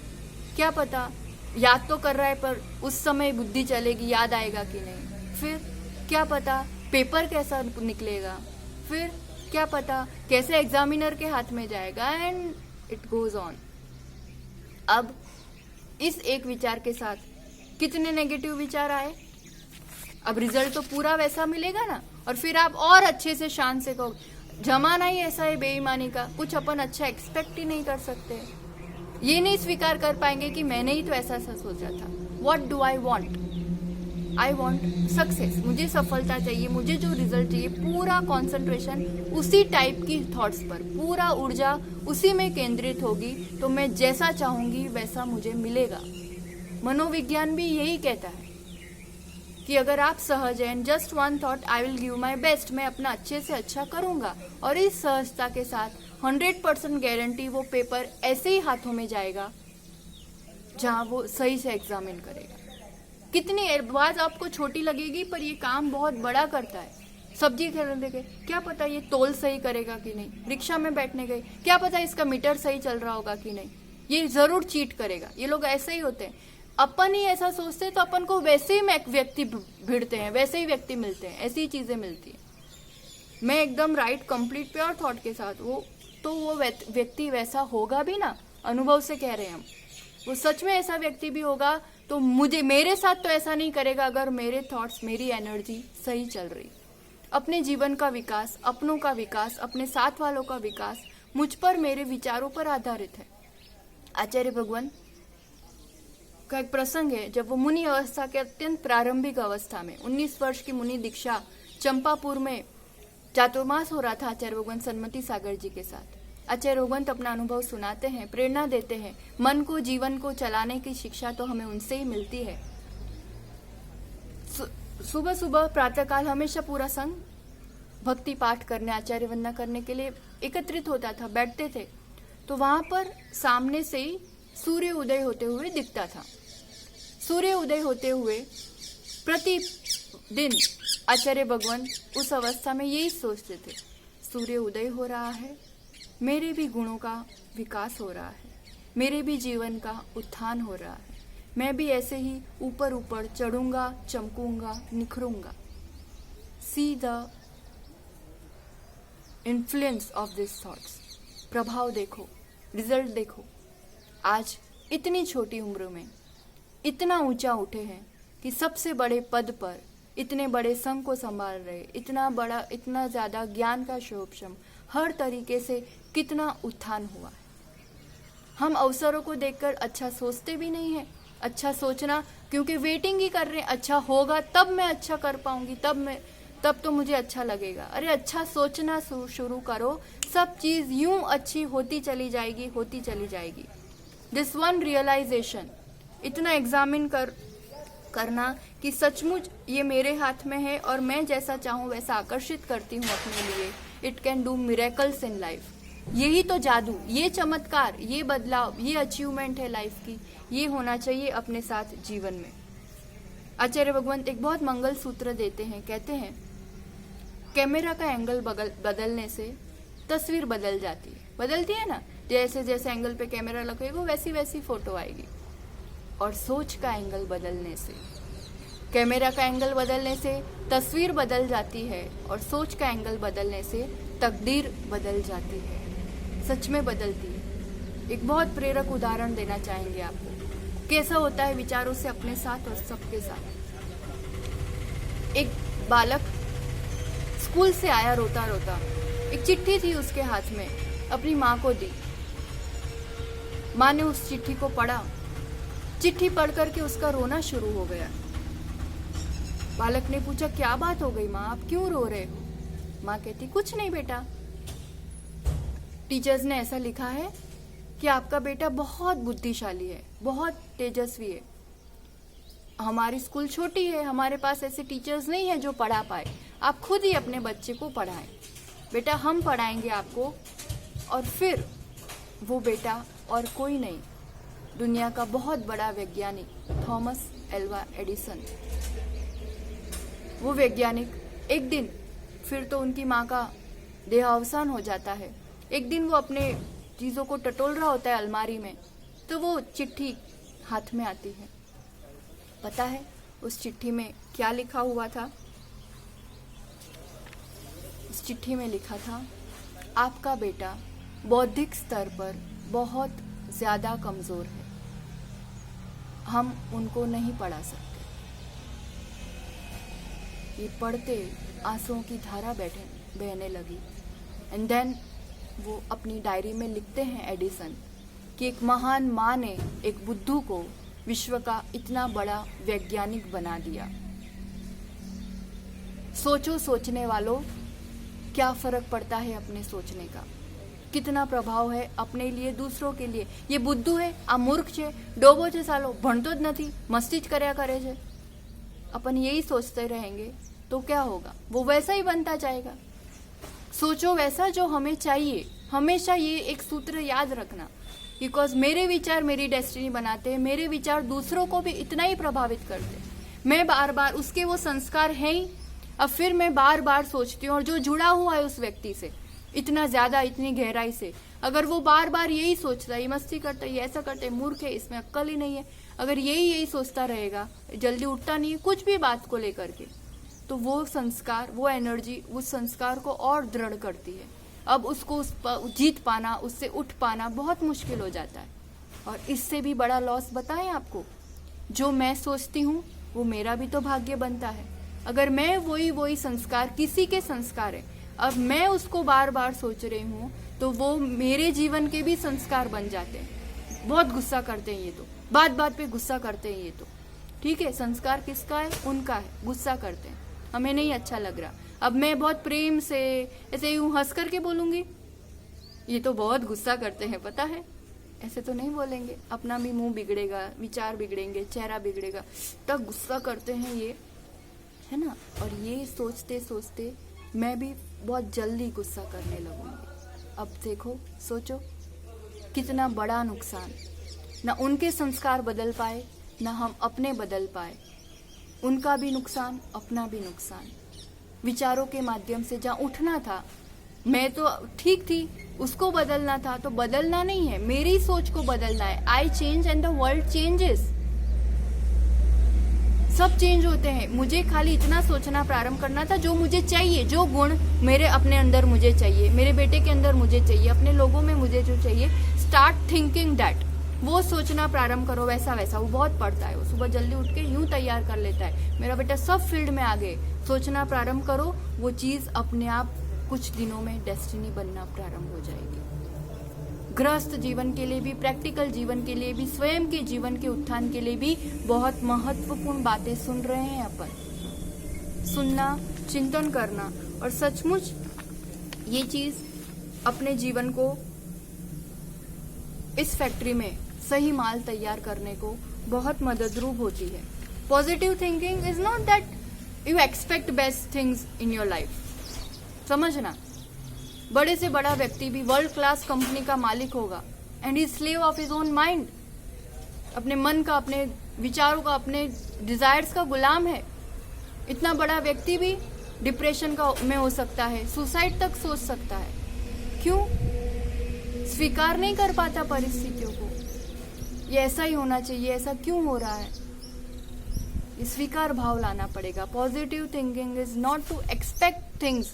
क्या पता याद तो कर रहा है पर उस समय बुद्धि चलेगी, याद आएगा कि नहीं, फिर क्या पता पेपर कैसा निकलेगा, फिर क्या पता कैसे एग्जामिनर के हाथ में जाएगा, एंड इट गोज ऑन। अब इस एक विचार के साथ कितने नेगेटिव विचार आए। अब रिजल्ट तो पूरा वैसा मिलेगा ना, और फिर आप और अच्छे से शान से कहो। जमाना ही ऐसा है बेईमानी का, कुछ अपन अच्छा एक्सपेक्ट ही नहीं कर सकते। ये नहीं स्वीकार कर पाएंगे कि मैंने ही तो ऐसा सोचा था। What do I want? I want success, मुझे सफलता चाहिए, मुझे जो रिजल्ट चाहिए, पूरा कॉन्सेंट्रेशन उसी टाइप की थॉट्स पर, पूरा ऊर्जा उसी में केंद्रित होगी, तो मैं जैसा चाहूंगी वैसा मुझे मिलेगा। मनोविज्ञान भी यही कहता है कि अगर आप सहज हैं, just one thought, I will give my best, मैं अपना अच्छे से अच्छा करूंगा, और इस सहजता के साथ 100% गारंटी वो पेपर ऐसे ही हाथों में जाएगा जहां वो सही से एग्जामिन करेगा। कितनी बात आपको छोटी लगेगी पर ये काम बहुत बड़ा करता है। सब्जी खरीदने गए, क्या पता ये तोल सही करेगा कि नहीं। रिक्शा में बैठने गए, क्या पता इसका मीटर सही चल रहा होगा कि नहीं, ये जरूर चीट करेगा। ये लोग ऐसे ही होते हैं, अपन ही ऐसा सोचते हैं तो अपन को वैसे ही व्यक्ति भिड़ते हैं, वैसे ही व्यक्ति मिलते हैं, ऐसी चीजें मिलती है। मैं एकदम राइट कंप्लीट प्योर थॉट के साथ, वो व्यक्ति वैसा होगा भी ना, अनुभव से कह रहे हैं हम, वो सच में ऐसा व्यक्ति भी होगा, तो मेरे साथ तो ऐसा नहीं करेगा अगर मेरे थॉट्स, मेरी एनर्जी सही चल रही। अपने जीवन का विकास, अपनों का विकास, अपने साथ वालों का विकास मुझ पर, मेरे विचारों पर आधारित है। आचार्य भगवान का एक प्रसंग है, जब वो मुनि अवस्था के अत्यंत प्रारंभिक अवस्था में 19 वर्ष की मुनि दीक्षा चंपापुर में चातुर्मास हो रहा था आचार्य भगवान सन्मति सागर जी के साथ। आचार्य भगवंत अपना अनुभव सुनाते हैं, प्रेरणा देते हैं। मन को, जीवन को चलाने की शिक्षा तो हमें उनसे ही मिलती है। सुबह सुबह प्रातःकाल हमेशा पूरा संघ भक्ति पाठ करने, आचार्य वंदना करने के लिए एकत्रित होता था, बैठते थे। तो वहां पर सामने से ही सूर्य उदय होते हुए दिखता था। सूर्य उदय होते हुए प्रतिदिन आचार्य भगवान उस अवस्था में यही सोचते थे, सूर्य उदय हो रहा है, मेरे भी गुणों का विकास हो रहा है, मेरे भी जीवन का उत्थान हो रहा है, मैं भी ऐसे ही ऊपर ऊपर चढ़ूंगा, चमकूंगा, निखरूंगा। See the influence of this thoughts, प्रभाव देखो, रिजल्ट देखो। आज इतनी छोटी उम्र में इतना ऊंचा उठे हैं कि सबसे बड़े पद पर, इतने बड़े संघ को संभाल रहे, इतना बड़ा, इतना ज्यादा ज्ञान का शोभशम, हर तरीके से कितना उत्थान हुआ है। हम अवसरों को देखकर अच्छा सोचते भी नहीं है। अच्छा सोचना, क्योंकि वेटिंग ही कर रहे हैं, अच्छा होगा तब मैं अच्छा कर पाऊंगी, तब तो मुझे अच्छा लगेगा। अरे अच्छा सोचना शुरू करो, सब चीज यूं अच्छी होती चली जाएगी, होती चली जाएगी। दिस वन रियलाइजेशन, इतना एग्जामिन करना कि सचमुच ये मेरे हाथ में है और मैं जैसा चाहूं वैसा आकर्षित करती हूँ अपने लिए। It can do miracles in life. यही तो जादू, ये चमत्कार, ये बदलाव, ये अचीवमेंट है लाइफ की। ये होना चाहिए अपने साथ जीवन में। आचार्य भगवंत एक बहुत मंगल सूत्र देते हैं, कहते हैं कैमरा का एंगल बदलने से तस्वीर बदल जाती है, बदलती है ना, जैसे जैसे एंगल पे कैमरा लगेगा वैसी वैसी फोटो आएगी। और सोच का एंगल बदलने से, कैमरा का एंगल बदलने से तस्वीर बदल जाती है, और सोच का एंगल बदलने से तकदीर बदल जाती है, सच में बदलती है। एक बहुत प्रेरक उदाहरण देना चाहेंगे आपको, कैसा होता है विचारों से अपने साथ और सबके साथ। एक बालक स्कूल से आया रोता रोता, एक चिट्ठी थी उसके हाथ में, अपनी माँ को दी। माँ ने उस चिट्ठी को पढ़ा, चिट्ठी पढ़ करके उसका रोना शुरू हो गया। बालक ने पूछा, क्या बात हो गई माँ, आप क्यों रो रहे हो? माँ कहती, कुछ नहीं बेटा, टीचर्स ने ऐसा लिखा है कि आपका बेटा बहुत बुद्धिशाली है, बहुत तेजस्वी है। हमारी स्कूल छोटी है, हमारे पास ऐसे टीचर्स नहीं है जो पढ़ा पाए, आप खुद ही अपने बच्चे को पढ़ाएं। बेटा हम पढ़ाएंगे आपको। और फिर वो बेटा और कोई नहीं, दुनिया का बहुत बड़ा वैज्ञानिक थॉमस एल्वा एडिसन, वो वैज्ञानिक एक दिन, फिर तो उनकी माँ का देहावसान हो जाता है। एक दिन वो अपने चीज़ों को टटोल रहा होता है अलमारी में, तो वो चिट्ठी हाथ में आती है। पता है उस चिट्ठी में क्या लिखा हुआ था? उस चिट्ठी में लिखा था, आपका बेटा बौद्धिक स्तर पर बहुत ज़्यादा कमज़ोर है, हम उनको नहीं पढ़ा सकते। ये पढ़ते आंसुओं की धारा बहने लगी। एंड देन वो अपनी डायरी में लिखते हैं एडिसन कि एक महान माँ ने एक बुद्धू को विश्व का इतना बड़ा वैज्ञानिक बना दिया। सोचो सोचने वालों, क्या फर्क पड़ता है अपने सोचने का, कितना प्रभाव है अपने लिए दूसरों के लिए। ये बुद्धू है, आ मूर्ख छे, डोबो छे, सालो भणतो ज नथी, मस्ती ज कर्या करे छे। अपन यही सोचते रहेंगे तो क्या होगा? वो वैसा ही बनता जाएगा। सोचो वैसा जो हमें चाहिए। हमेशा ये एक सूत्र याद रखना, बिकॉज मेरे विचार मेरी डेस्टिनी बनाते हैं, मेरे विचार दूसरों को भी इतना ही प्रभावित करते हैं। मैं बार बार उसके वो संस्कार हैं ही, अब फिर मैं बार बार सोचती हूँ, और जो जुड़ा हुआ है उस व्यक्ति से इतना ज्यादा, इतनी गहराई से, अगर वो बार बार यही सोचता है, ये मस्ती करता है, ये ऐसा करता है, मूर्ख है, इसमें अक्ल ही नहीं है, अगर यही सोचता रहेगा, जल्दी उठता नहीं है कुछ भी बात को लेकर के, तो वो संस्कार, वो एनर्जी उस संस्कार को और दृढ़ करती है। अब उसको जीत पाना, उससे उठ पाना बहुत मुश्किल हो जाता है। और इससे भी बड़ा लॉस बताएं आपको, जो मैं सोचती हूँ वो मेरा भी तो भाग्य बनता है। अगर मैं वही संस्कार, किसी के संस्कार है, अब मैं उसको बार बार सोच रही हूँ, तो वो मेरे जीवन के भी संस्कार बन जाते हैं। बहुत गुस्सा करते हैं ये तो, बात बात पे गुस्सा करते हैं ये तो। ठीक है, संस्कार किसका है? उनका है, गुस्सा करते हैं, हमें नहीं अच्छा लग रहा। अब मैं बहुत प्रेम से ऐसे यूं हंस करके बोलूंगी, ये तो बहुत गुस्सा करते हैं, पता है। ऐसे तो नहीं बोलेंगे, अपना भी मुंह बिगड़ेगा, विचार बिगड़ेंगे, चेहरा बिगड़ेगा, तब गुस्सा करते हैं ये, है ना। और ये सोचते सोचते मैं भी बहुत जल्दी गुस्सा करने लगूंगी। अब देखो, सोचो कितना बड़ा नुकसान, ना उनके संस्कार बदल पाए, ना हम अपने बदल पाए। उनका भी नुकसान, अपना भी नुकसान। विचारों के माध्यम से जहाँ उठना था, मैं तो ठीक थी, उसको बदलना था, तो बदलना नहीं है, मेरी सोच को बदलना है। I change and the world changes. सब चेंज होते हैं, मुझे खाली इतना सोचना प्रारंभ करना था, जो मुझे चाहिए, जो गुण मेरे अपने अंदर मुझे चाहिए, मेरे बेटे के अंदर मुझे चाहिए, अपने लोगों में मुझे जो चाहिए, स्टार्ट थिंकिंग दैट। वो सोचना प्रारंभ करो वैसा वैसा। वो बहुत पढ़ता है, वो सुबह जल्दी उठ के यूं तैयार कर लेता है, मेरा बेटा सब फील्ड में आगे। सोचना प्रारंभ करो, वो चीज अपने आप कुछ दिनों में डेस्टिनी बनना प्रारंभ हो जाएगी। गृहस्थ जीवन के लिए भी, प्रैक्टिकल जीवन के लिए भी, स्वयं के जीवन के उत्थान के लिए भी बहुत महत्वपूर्ण बातें सुन रहे हैं अपन। सुनना, चिंतन करना, और सचमुच ये चीज अपने जीवन को इस फैक्ट्री में सही माल तैयार करने को बहुत मददरूप होती है। Positive thinking is not that you expect best things in your life. समझना, बड़े से बड़ा व्यक्ति भी वर्ल्ड क्लास कंपनी का मालिक होगा, and he slave of his own mind. अपने मन का, अपने विचारों का, अपने डिजायर्स का गुलाम है। इतना बड़ा व्यक्ति भी डिप्रेशन का में हो सकता है, सुसाइड तक सोच सकता है। क्यों? स्वीकार नहीं कर पाता परिस्थितियों को। ये ऐसा ही होना चाहिए, ऐसा क्यों हो रहा है? ये स्वीकार भाव लाना पड़ेगा। Positive thinking is not to expect things,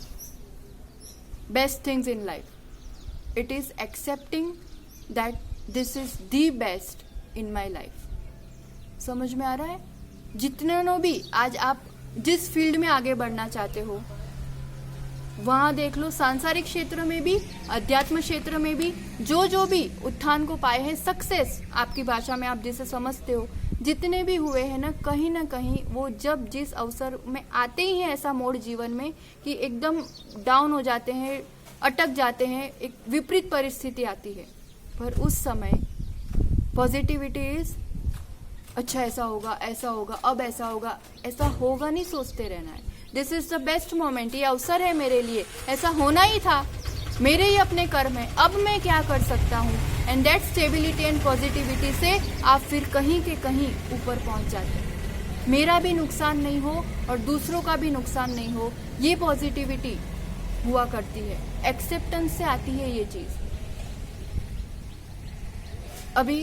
best things in life. It is accepting that this is the best in my life. समझ में आ रहा है? जितने नो भी आज आप जिस फील्ड में आगे बढ़ना चाहते हो, वहां देख लो, सांसारिक क्षेत्र में भी, अध्यात्म क्षेत्र में भी, जो भी उत्थान को पाए हैं, सक्सेस आपकी भाषा में आप जिसे समझते हो, जितने भी हुए हैं ना कहीं वो जब जिस अवसर में आते ही हैं ऐसा मोड़ जीवन में कि एकदम डाउन हो जाते हैं, अटक जाते हैं, एक विपरीत परिस्थिति आती है, पर उस समय पॉजिटिविटी इज अच्छा, ऐसा होगा, अब ऐसा होगा, ऐसा होगा नहीं सोचते रहना है। This is the best moment, ये अवसर है मेरे लिए, ऐसा होना ही था, मेरे ही अपने कर्म है, अब मैं क्या कर सकता हूँ। And that stability and positivity से आप फिर कहीं के कहीं ऊपर पहुंच जाते हैं। मेरा भी नुकसान नहीं हो और दूसरों का भी नुकसान नहीं हो, ये पॉजिटिविटी हुआ करती है, एक्सेप्टेंस से आती है ये चीज। अभी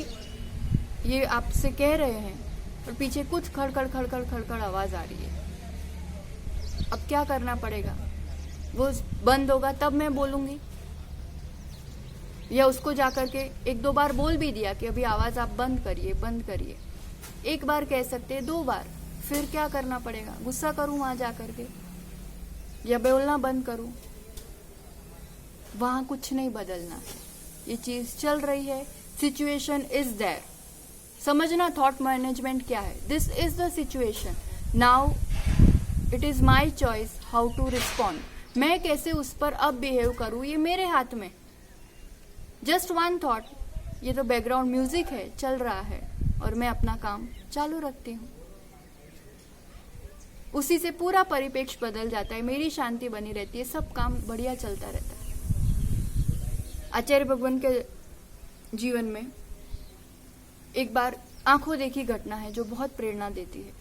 ये आपसे कह रहे हैं और पीछे कुछ खड़खड़ खड़खड़ खड़खड़ आवाज आ रही है, अब क्या करना पड़ेगा? वो बंद होगा तब मैं बोलूंगी, या उसको जाकर के एक दो बार बोल भी दिया कि अभी आवाज आप बंद करिए बंद करिए। एक बार कह सकते हैं, दो बार, फिर क्या करना पड़ेगा? गुस्सा करूं वहां जाकर के या बोलना बंद करूं? वहां कुछ नहीं बदलना है, ये चीज चल रही है, सिचुएशन इज देयर। समझना थॉट मैनेजमेंट क्या है। This is the situation, now it is my choice how to respond. मैं कैसे उस पर अब बिहेव करूं, ये मेरे हाथ में। जस्ट वन थॉट, ये तो बैकग्राउंड म्यूजिक है, चल रहा है और मैं अपना काम चालू रखती हूँ। उसी से पूरा परिप्रेक्ष्य बदल जाता है, मेरी शांति बनी रहती है, सब काम बढ़िया चलता रहता है। आचार्य भगवान के जीवन में एक बार आंखों देखी घटना है जो बहुत प्रेरणा देती है।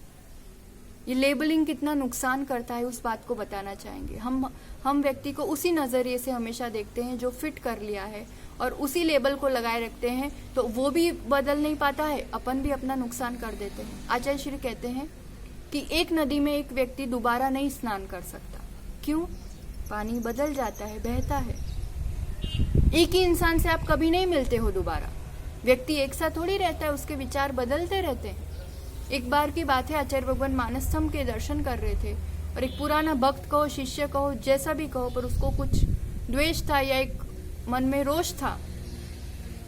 ये लेबलिंग कितना नुकसान करता है उस बात को बताना चाहेंगे। हम व्यक्ति को उसी नजरिए से हमेशा देखते हैं जो फिट कर लिया है और उसी लेबल को लगाए रखते हैं, तो वो भी बदल नहीं पाता है, अपन भी अपना नुकसान कर देते हैं। आचार्य श्री कहते हैं कि एक नदी में एक व्यक्ति दोबारा नहीं स्नान कर सकता। क्यों? पानी बदल जाता है, बहता है। एक ही इंसान से आप कभी नहीं मिलते हो दोबारा, व्यक्ति एक साथ थोड़ी रहता है, उसके विचार बदलते रहते हैं। एक बार की बात है, आचार्य भगवान मानसस्तंभ के दर्शन कर रहे थे और एक पुराना भक्त कहो, शिष्य कहो, जैसा भी कहो, पर उसको कुछ द्वेष था या एक मन में रोष था।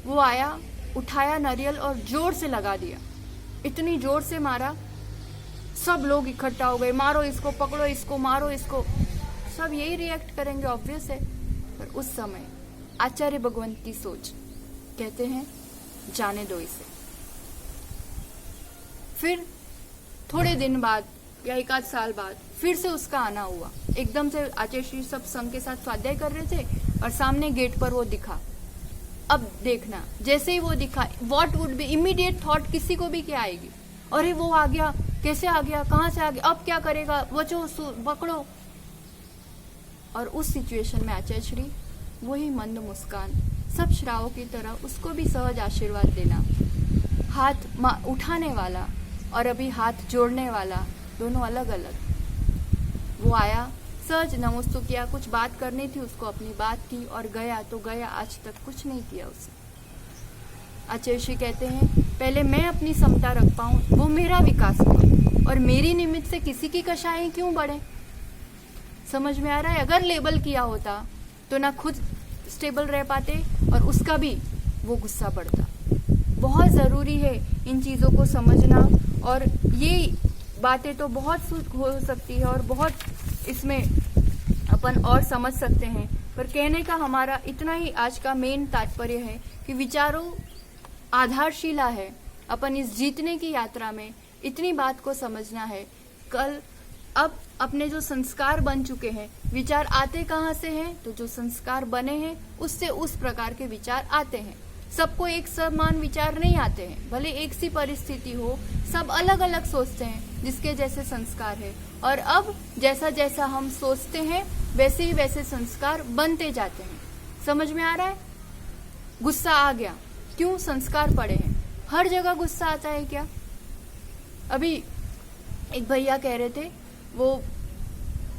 वो आया, उठाया नारियल और जोर से लगा दिया, इतनी जोर से मारा, सब लोग इकट्ठा हो गए, मारो इसको, पकड़ो इसको, मारो इसको। सब यही रिएक्ट करेंगे, ऑब्वियस है। पर उस समय आचार्य भगवान की सोच, कहते हैं जाने दो इसे। फिर थोड़े दिन बाद या एक आध साल बाद फिर से उसका आना हुआ। एकदम से आचार्य श्री सब संघ के साथ स्वाध्याय कर रहे थे और सामने गेट पर वो दिखा। अब देखना, जैसे ही वो दिखा, what would be immediate thought किसी को भी क्या आएगी? अरे वो आ गया, कैसे आ गया, कहां से आ गया, अब क्या करेगा, बचो, पकड़ो। और उस सिचुएशन में आचार्य श्री वही मंद मुस्कान, सब श्रावों की तरह उसको भी सहज आशीर्वाद देना, हाथ उठाने वाला और अभी हाथ जोड़ने वाला, दोनों अलग अलग। वो आया, सहज नमस्ते किया, कुछ बात करनी थी उसको, अपनी बात की और गया तो गया, आज तक कुछ नहीं किया उसे। आचार्य श्री कहते हैं पहले मैं अपनी समता रख पाऊं, वो मेरा विकास हुआ, और मेरी निमित्त से किसी की कषायें क्यों बढ़े? समझ में आ रहा है? अगर लेबल किया होता तो ना खुद स्टेबल रह पाते और उसका भी वो गुस्सा बढ़ता। बहुत जरूरी है इन चीजों को समझना, और ये बातें तो बहुत हो सकती है और बहुत इसमें अपन और समझ सकते हैं, पर कहने का हमारा इतना ही आज का मेन तात्पर्य है कि विचारों आधारशिला है। अपन इस जीतने की यात्रा में इतनी बात को समझना है। कल अब अपने जो संस्कार बन चुके हैं, विचार आते कहाँ से हैं? तो जो संस्कार बने हैं उससे उस प्रकार के विचार आते हैं। सबको एक समान विचार नहीं आते हैं, भले एक सी परिस्थिति हो, सब अलग अलग सोचते हैं, जिसके जैसे संस्कार है। और अब जैसा जैसा हम सोचते हैं वैसे ही वैसे संस्कार बनते जाते हैं। समझ में आ रहा है? गुस्सा आ गया, क्यों? संस्कार पड़े हैं। हर जगह गुस्सा आता है क्या? अभी एक भैया कह रहे थे, वो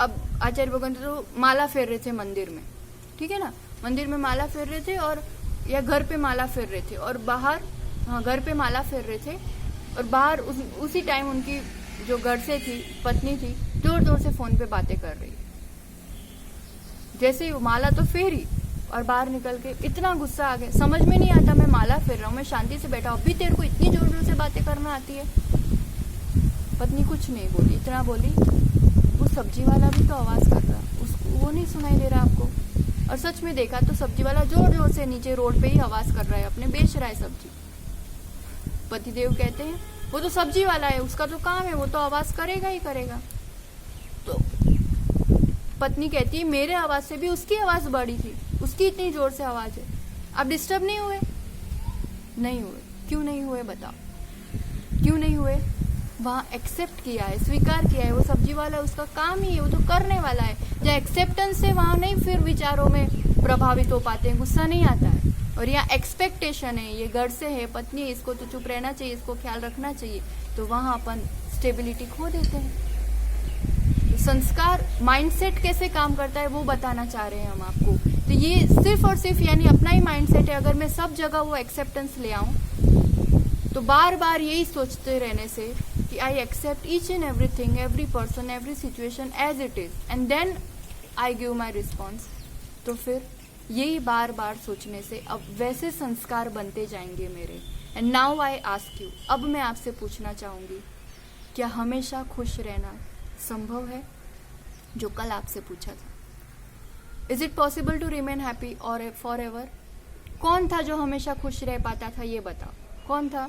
अब आचार्य भगवान तो माला फेर रहे थे मंदिर में, ठीक है ना, मंदिर में माला फेर रहे थे और या घर पे माला फेर रहे थे, और बाहर, हाँ घर पे माला फेर रहे थे और बाहर उसी टाइम उनकी जो घर से थी पत्नी थी, जोर जोर से फोन पे बातें कर रही। जैसे ही माला तो फेरी और बाहर निकल के इतना गुस्सा आ गया, समझ में नहीं आता, मैं माला फेर रहा हूँ, मैं शांति से बैठा हूँ, अभी तेरे को इतनी जोर जोर से बातें करना आती है? पत्नी कुछ नहीं बोली, इतना बोली, वो सब्जी वाला भी तो आवाज कर रहा, उसको वो नहीं सुनाई दे रहा आपको? और सच में देखा तो सब्जी वाला जोर जोर से नीचे रोड पे ही आवाज कर रहा है, अपने बेच रहा है सब्जी। पतिदेव कहते हैं वो तो सब्जी वाला है, उसका तो काम है, वो तो आवाज करेगा ही करेगा। तो पत्नी कहती है मेरे आवाज से भी उसकी आवाज बड़ी थी, उसकी इतनी जोर से आवाज है। आप डिस्टर्ब नहीं हुए? नहीं हुए। क्यों नहीं हुए बताओ, क्यों नहीं हुए? वहाँ एक्सेप्ट किया है, स्वीकार किया है। वो सब्जी वाला उसका काम ही है, वो तो करने वाला है। जहाँ एक्सेप्टेंस है वहाँ नहीं फिर विचारों में प्रभावित हो पाते हैं, गुस्सा नहीं आता है। और यहाँ एक्सपेक्टेशन है, ये घर से है, पत्नी है, इसको तो चुप रहना चाहिए, इसको ख्याल रखना चाहिए, तो वहाँ अपन स्टेबिलिटी खो देते हैं। संस्कार माइंडसेट कैसे काम करता है वो बताना चाह रहे हैं हम आपको। तो ये सिर्फ और सिर्फ यानी अपना ही माइंडसेट है। अगर मैं सब जगह वो एक्सेप्टेंस ले आऊं तो बार बार यही सोचते रहने से कि I accept each and everything, every person, every situation as it is and then I give my response, तो फिर यही बार बार सोचने से अब वैसे संस्कार बनते जाएंगे मेरे। And now I ask you, अब मैं आपसे पूछना चाहूंगी, क्या हमेशा खुश रहना संभव है? जो कल आपसे पूछा था, is it possible to remain happy और फॉर एवर? कौन था जो हमेशा खुश रह पाता था, ये बताओ कौन था?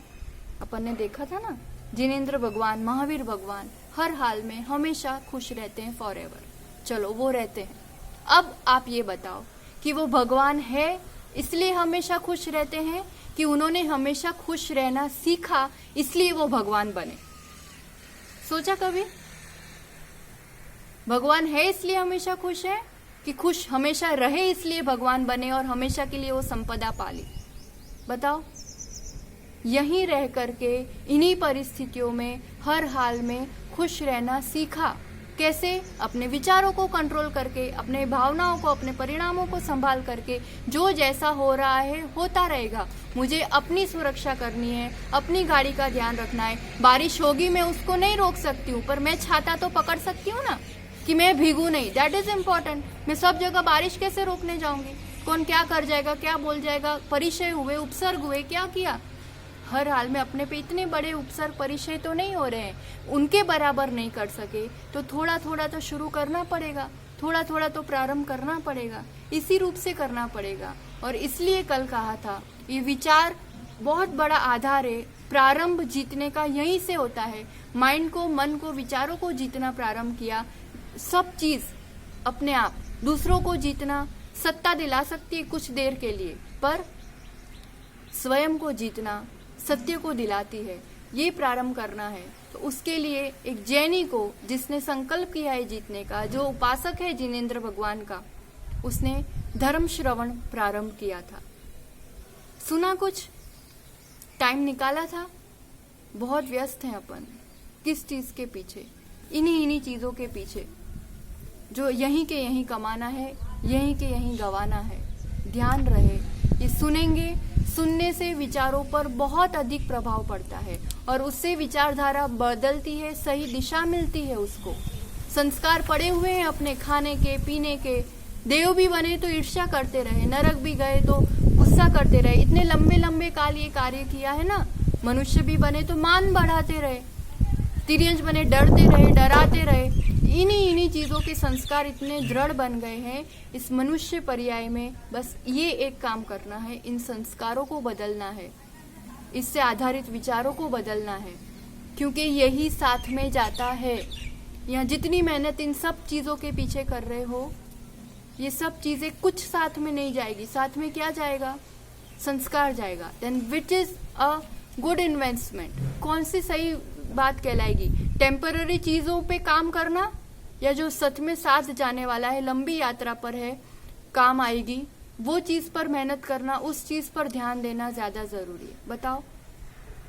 अपन ने देखा था ना, जिनेंद्र भगवान, महावीर भगवान हर हाल में हमेशा खुश रहते हैं फॉर एवर। चलो वो रहते हैं। अब आप ये बताओ कि वो भगवान है इसलिए हमेशा खुश रहते हैं कि उन्होंने हमेशा खुश रहना सीखा इसलिए वो भगवान बने? सोचा कभी? भगवान है इसलिए हमेशा खुश है कि खुश हमेशा रहे इसलिए भगवान बने और हमेशा के लिए वो संपदा पाली? बताओ। यहीं रह करके इन्हीं परिस्थितियों में हर हाल में खुश रहना सीखा। कैसे? अपने विचारों को कंट्रोल करके, अपने भावनाओं को, अपने परिणामों को संभाल करके, जो जैसा हो रहा है होता रहेगा, मुझे अपनी सुरक्षा करनी है, अपनी गाड़ी का ध्यान रखना है। बारिश होगी मैं उसको नहीं रोक सकती हूँ, पर मैं छाता तो पकड़ सकती हूँ ना कि मैं भीगू नहीं। That is important. मैं सब जगह बारिश कैसे रोकने जाऊंगी? कौन क्या कर जाएगा, क्या बोल जाएगा? परिचय हुए, उपसर्ग हुए, क्या किया? हर हाल में अपने पे इतने बड़े उपसर्ग परिचय तो नहीं हो रहे हैं, उनके बराबर नहीं कर सके तो थोड़ा थोड़ा तो शुरू करना पड़ेगा, थोड़ा थोड़ा तो प्रारंभ करना पड़ेगा, इसी रूप से करना पड़ेगा। और इसलिए कल कहा था ये विचार बहुत बड़ा आधार है। प्रारंभ जीतने का यहीं से होता है। माइंड को, मन को, विचारों को जीतना प्रारंभ किया, सब चीज अपने आप। दूसरों को जीतना सत्ता दिला सकती है कुछ देर के लिए, पर स्वयं को जीतना सत्य को दिलाती है। ये प्रारंभ करना है तो उसके लिए एक जैनी को, जिसने संकल्प किया है जीतने का, जो उपासक है जिनेंद्र भगवान का, उसने धर्म श्रवण प्रारंभ किया था। सुना, कुछ टाइम निकाला था। बहुत व्यस्त हैं अपन किस चीज के पीछे? इन्हीं चीजों के पीछे जो यहीं के यहीं कमाना है, यहीं के यहीं गवाना है। ध्यान रहे, ये सुनेंगे, सुनने से विचारों पर बहुत अधिक प्रभाव पड़ता है और उससे विचारधारा बदलती है, सही दिशा मिलती है उसको। संस्कार पड़े हुए हैं अपने खाने के, पीने के। देव भी बने तो ईर्ष्या करते रहे, नरक भी गए तो गुस्सा करते रहे। इतने लंबे लंबे काल ये कार्य किया है ना। मनुष्य भी बने तो मान बढ़ाते रहे, तिर्यंज बने डरते रहे, डराते रहे। इन्हीं चीजों के संस्कार इतने दृढ़ बन गए हैं इस मनुष्य पर्याय में। बस ये एक काम करना है, इन संस्कारों को बदलना है, इससे आधारित विचारों को बदलना है, क्योंकि यही साथ में जाता है। यहाँ जितनी मेहनत इन सब चीजों के पीछे कर रहे हो, ये सब चीजें कुछ साथ में नहीं जाएगी। साथ में क्या जाएगा? संस्कार जाएगा। Then which is a good investment? कौन सी सही बात कहलाएगी? टेम्पररी चीजों पे काम करना या जो सच में साथ जाने वाला है, लंबी यात्रा पर है, काम आएगी, वो चीज पर मेहनत करना, उस चीज पर ध्यान देना ज्यादा जरूरी है। बताओ,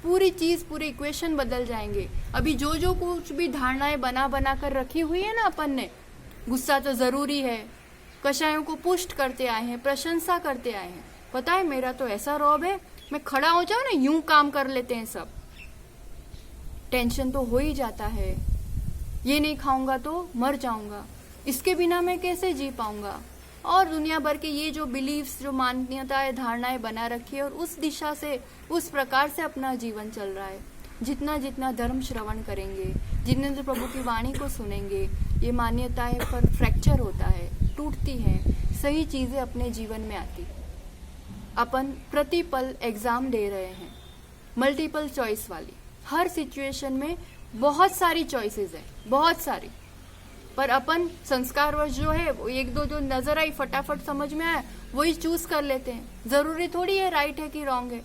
पूरी चीज, पूरे इक्वेशन बदल जाएंगे। अभी जो जो कुछ भी धारणाएं बना कर रखी हुई है ना अपन ने, गुस्सा तो जरूरी है, कषायों को पुष्ट करते आए हैं, प्रशंसा करते आए हैं। पता है मेरा तो ऐसा रौब है, मैं खड़ा हो जाऊं ना, यूं काम कर लेते हैं सब। टेंशन तो हो ही जाता है, ये नहीं खाऊंगा तो मर जाऊंगा, इसके बिना मैं कैसे जी पाऊंगा, और दुनिया भर के ये जो बिलीव्स, जो मान्यताएं, धारणाएं बना रखी है, और उस दिशा से, उस प्रकार से अपना जीवन चल रहा है। जितना जितना धर्म श्रवण करेंगे, जिनेंद्र प्रभु की वाणी को सुनेंगे, ये मान्यताएं पर फ्रैक्चर होता है, टूटती है, सही चीजें अपने जीवन में आती। अपन प्रतिपल एग्जाम दे रहे हैं, मल्टीपल चॉइस वाली। हर सिचुएशन में बहुत सारी चॉइसेस है, बहुत सारी। पर अपन संस्कारवश जो है वो एक दो जो नजर आई फटाफट समझ में आया वही चूज कर लेते हैं। जरूरी थोड़ी है राइट है कि रॉन्ग है।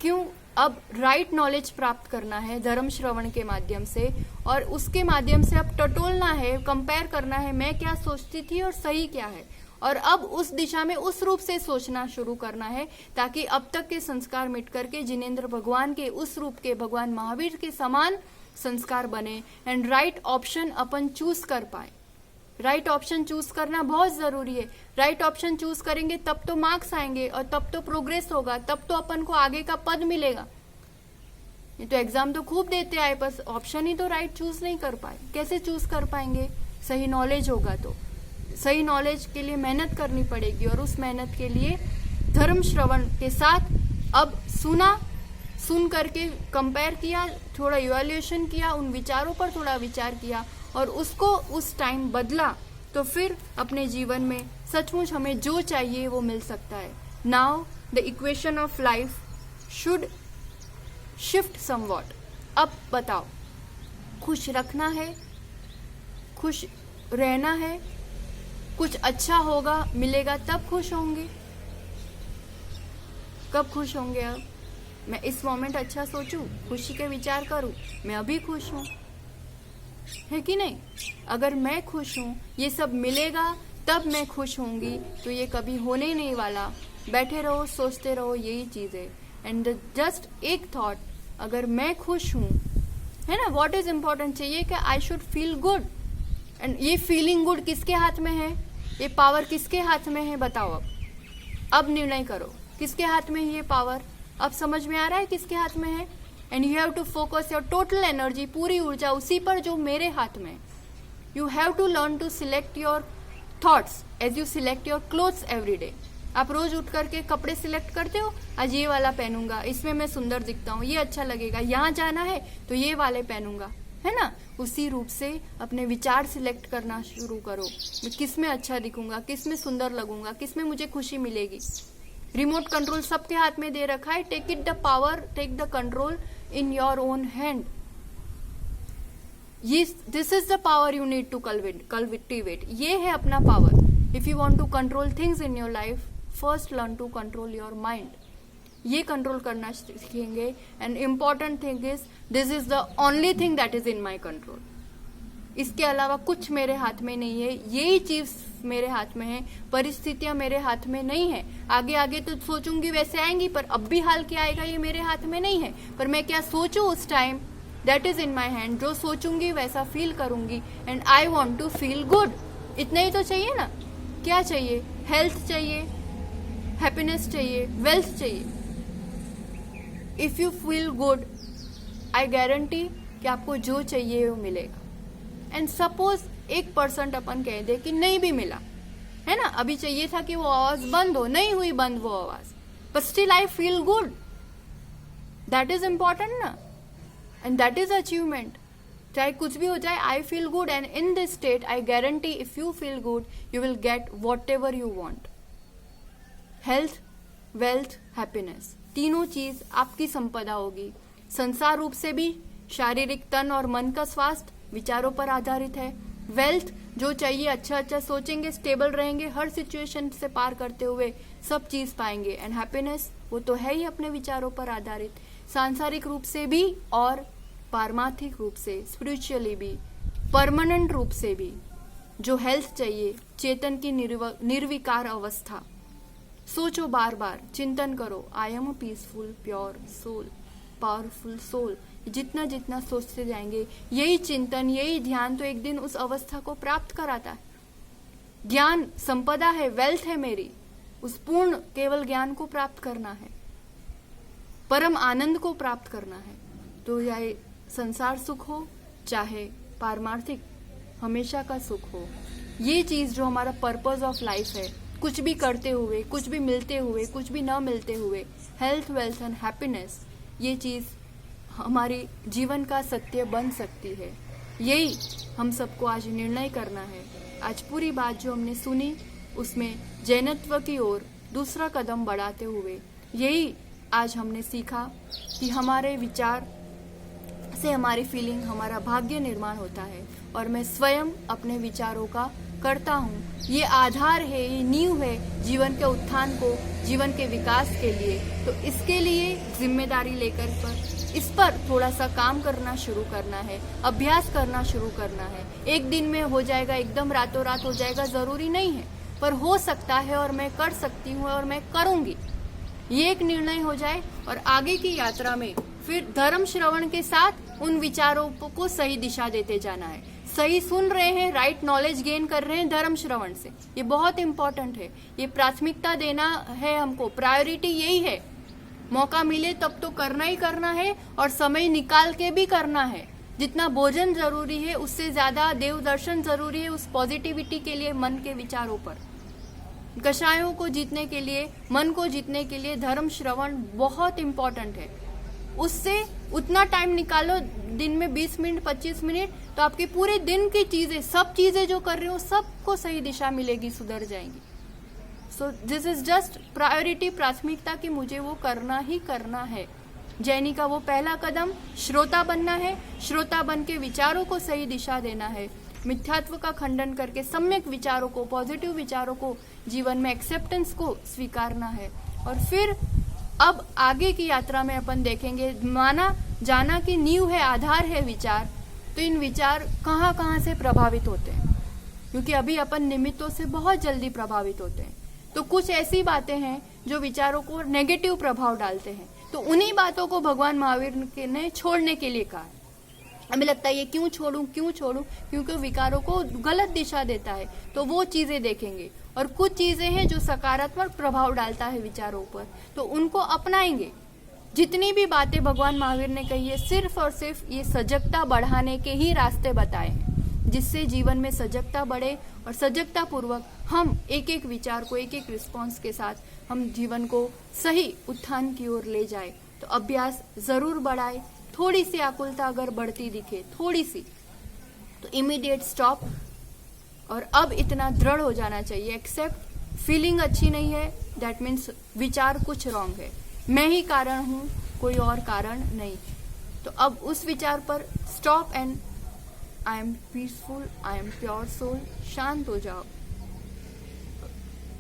क्यों? अब राइट नॉलेज प्राप्त करना है धर्म श्रवण के माध्यम से, और उसके माध्यम से अब टटोलना है, कंपेयर करना है मैं क्या सोचती थी और सही क्या है, और अब उस दिशा में उस रूप से सोचना शुरू करना है ताकि अब तक के संस्कार मिट करके जिनेंद्र भगवान के उस रूप के भगवान महावीर के समान संस्कार बने and right option upon choose कर पाए। राइट ऑप्शन चूज करना बहुत जरूरी है। राइट ऑप्शन चूज करेंगे तब तो मार्क्स आएंगे और तब तो प्रोग्रेस होगा, तब तो अपन को आगे का पद मिलेगा। ये तो एग्जाम तो खूब देते आए बस ऑप्शन ही तो राइट चूज नहीं कर पाए। कैसे चूज कर पाएंगे? सही नॉलेज होगा तो। सही नॉलेज के लिए मेहनत करनी पड़ेगी और उस मेहनत के लिए धर्म श्रवण के साथ अब सुन करके कंपेयर किया, थोड़ा इवैल्यूएशन किया, उन विचारों पर थोड़ा विचार किया और उसको उस टाइम बदला तो फिर अपने जीवन में सचमुच हमें जो चाहिए वो मिल सकता है। Now the equation of life should shift somewhat. अब बताओ, खुश रखना है, खुश रहना है, कुछ अच्छा होगा मिलेगा तब खुश होंगे। कब खुश होंगे? अब मैं इस मोमेंट अच्छा सोचूं, खुशी के विचार करूं, मैं अभी खुश हूं, है कि नहीं? अगर मैं खुश हूं, ये सब मिलेगा तब मैं खुश होंगी, तो ये कभी होने ही नहीं वाला। बैठे रहो, सोचते रहो, यही चीज है। एंड जस्ट एक थॉट, अगर मैं खुश हूं, है ना, व्हाट इज इम्पोर्टेंट चाहिए कि I should feel good. And ये फीलिंग गुड किसके हाथ में है? ये पावर किसके हाथ में है? बताओ। अब निर्णय करो किसके हाथ में है ये पावर। अब समझ में आ रहा है किसके हाथ में है? And you have to focus your total energy, पूरी ऊर्जा उसी पर जो मेरे हाथ में। You have to learn to select your thoughts as you select your clothes every day. आप रोज उठ करके कपड़े सिलेक्ट करते हो, आज ये वाला पहनूंगा, इसमें मैं सुंदर दिखता हूँ, ये अच्छा लगेगा, यहाँ जाना है तो ये वाले पहनूंगा, है ना। उसी रूप से अपने विचार सिलेक्ट करना शुरू करो। मैं किस में अच्छा दिखूंगा, किस में सुंदर लगूंगा, किस में मुझे खुशी मिलेगी। रिमोट कंट्रोल सबके हाथ में दे रखा है। Take it the power, take the control in your own hand. This is the power you need to cultivate. ये है अपना power. If you want to control things in your life, first learn to control your mind. ये control करना सीखेंगे। And important thing is this is the only thing that is in my control. इसके अलावा कुछ मेरे हाथ में नहीं है। यही चीज मेरे हाथ में है, परिस्थितियां मेरे हाथ में नहीं है। आगे आगे तो सोचूंगी वैसे आएंगी, पर अब भी हाल क्या आएगा ये मेरे हाथ में नहीं है। पर मैं क्या सोचूं उस time, that is in my hand. जो सोचूंगी वैसा फील करूंगी। And I want to feel good. इतना ही तो चाहिए ना। क्या चाहिए? हेल्थ चाहिए, हैप्पीनेस चाहिए, वेल्थ चाहिए। If you feel good, I guarantee कि आपको जो चाहिए वो मिलेगा। एंड सपोज 1% अपन कह दे कि नहीं भी मिला, है ना, अभी चाहिए था कि वो आवाज बंद हो, नहीं हुई बंद वो आवाज, but still I feel good. That is important ना, एंड दैट इज अचीवमेंट। चाहे कुछ भी हो जाए, I feel good. And in this state I guarantee if you feel good you will get what ever you want. Health, wealth, happiness, तीनों चीज आपकी संपदा होगी। संसार रूप से भी शारीरिक तन और मन का स्वास्थ्य विचारों पर आधारित है। वेल्थ, जो चाहिए अच्छा अच्छा सोचेंगे, स्टेबल रहेंगे, हर सिचुएशन से पार करते हुए सब चीज पाएंगे। एंड हैप्पीनेस, वो तो है ही अपने विचारों पर आधारित, सांसारिक रूप से भी और पारमार्थिक रूप से, स्पिरिचुअली भी, परमानेंट रूप से भी। जो हेल्थ चाहिए, चेतन की निर्विकार अवस्था। सोचो बार बार, चिंतन करो, I am a peaceful pure soul, powerful soul. जितना जितना सोचते जाएंगे, यही चिंतन, यही ध्यान तो एक दिन उस अवस्था को प्राप्त कराता है। ज्ञान संपदा है, वेल्थ है मेरी। उस पूर्ण केवल ज्ञान को प्राप्त करना है, परम आनंद को प्राप्त करना है। तो चाहे संसार सुख हो, चाहे पारमार्थिक हमेशा का सुख हो, ये चीज जो हमारा पर्पस ऑफ लाइफ है, कुछ भी करते हुए, कुछ भी मिलते हुए, कुछ भी न मिलते हुए, हेल्थ, वेल्थ एंड हैप्पीनेस, ये चीज हमारे जीवन का सत्य बन सकती है। यही हम सबको आज निर्णय करना है। आज पूरी बात जो हमने सुनी, उसमें जैनत्व की ओर दूसरा कदम बढ़ाते हुए यही आज हमने सीखा कि हमारे विचार से हमारी फीलिंग, हमारा भाग्य निर्माण होता है और मैं स्वयं अपने विचारों का करता हूँ। ये आधार है, ये नींव है जीवन के उत्थान को, जीवन के विकास के लिए। तो इसके लिए जिम्मेदारी लेकर इस पर थोड़ा सा काम करना शुरू करना है, अभ्यास करना शुरू करना है। एक दिन में हो जाएगा, एकदम रातों रात हो जाएगा जरूरी नहीं है, पर हो सकता है और मैं कर सकती हूँ और मैं करूँगी। ये एक निर्णय हो जाए और आगे की यात्रा में फिर धर्म श्रवण के साथ उन विचारों को सही दिशा देते जाना है। सही सुन रहे हैं, राइट नॉलेज गेन कर रहे हैं धर्म श्रवण से, ये बहुत इंपॉर्टेंट है। ये प्राथमिकता देना है हमको, प्रायोरिटी यही है। मौका मिले तब तो करना ही करना है और समय निकाल के भी करना है। जितना भोजन जरूरी है उससे ज्यादा देव दर्शन जरूरी है उस पॉजिटिविटी के लिए, मन के विचारों पर। कषायों को जीतने के लिए, मन को जीतने के लिए धर्म श्रवण बहुत इंपॉर्टेंट है। उससे उतना टाइम निकालो, दिन में 20 मिनट 25 मिनट, तो आपके पूरे दिन की चीजें, सब चीजें जो कर रहे हो सबको सही दिशा मिलेगी, सुधर जाएंगी। So this is just priority, प्राथमिकता कि मुझे वो करना ही करना है। जैनी का वो पहला कदम श्रोता बनना है, श्रोता बन के विचारों को सही दिशा देना है, मिथ्यात्व का खंडन करके सम्यक विचारों को, पॉजिटिव विचारों को जीवन में एक्सेप्टेंस को स्वीकारना है। और फिर अब आगे की यात्रा में अपन देखेंगे, माना जाना कि नींव है, आधार है विचार, तो इन विचार कहाँ कहाँ से प्रभावित होते हैं, क्योंकि अभी अपन निमित्तों से बहुत जल्दी प्रभावित होते हैं। तो कुछ ऐसी बातें हैं जो विचारों को नेगेटिव प्रभाव डालते हैं, तो उन्हीं बातों को भगवान महावीर ने छोड़ने के लिए कहा। हमें लगता है ये क्यों छोड़ूं, क्योंकि विकारों को गलत दिशा देता है, तो वो चीजें देखेंगे। और कुछ चीजें हैं जो सकारात्मक प्रभाव डालता है विचारों पर, तो उनको अपनाएंगे। जितनी भी बातें भगवान महावीर ने कही है, सिर्फ और सिर्फ ये सजगता बढ़ाने के ही रास्ते बताए हैं, जिससे जीवन में सजगता बढ़े और सजगता पूर्वक हम एक एक विचार को, एक एक रिस्पॉन्स के साथ हम जीवन को सही उत्थान की ओर ले जाए। तो अभ्यास जरूर बढ़ाए। थोड़ी सी आकुलता अगर बढ़ती दिखे, थोड़ी सी, तो इमीडिएट स्टॉप। और अब इतना दृढ़ हो जाना चाहिए, एक्सेप्ट फीलिंग अच्छी नहीं है, दैट मीन्स विचार कुछ रॉन्ग है, मैं ही कारण हूं, कोई और कारण नहीं। तो अब उस विचार पर stop and I am peaceful, I am pure soul, शांत हो जाओ,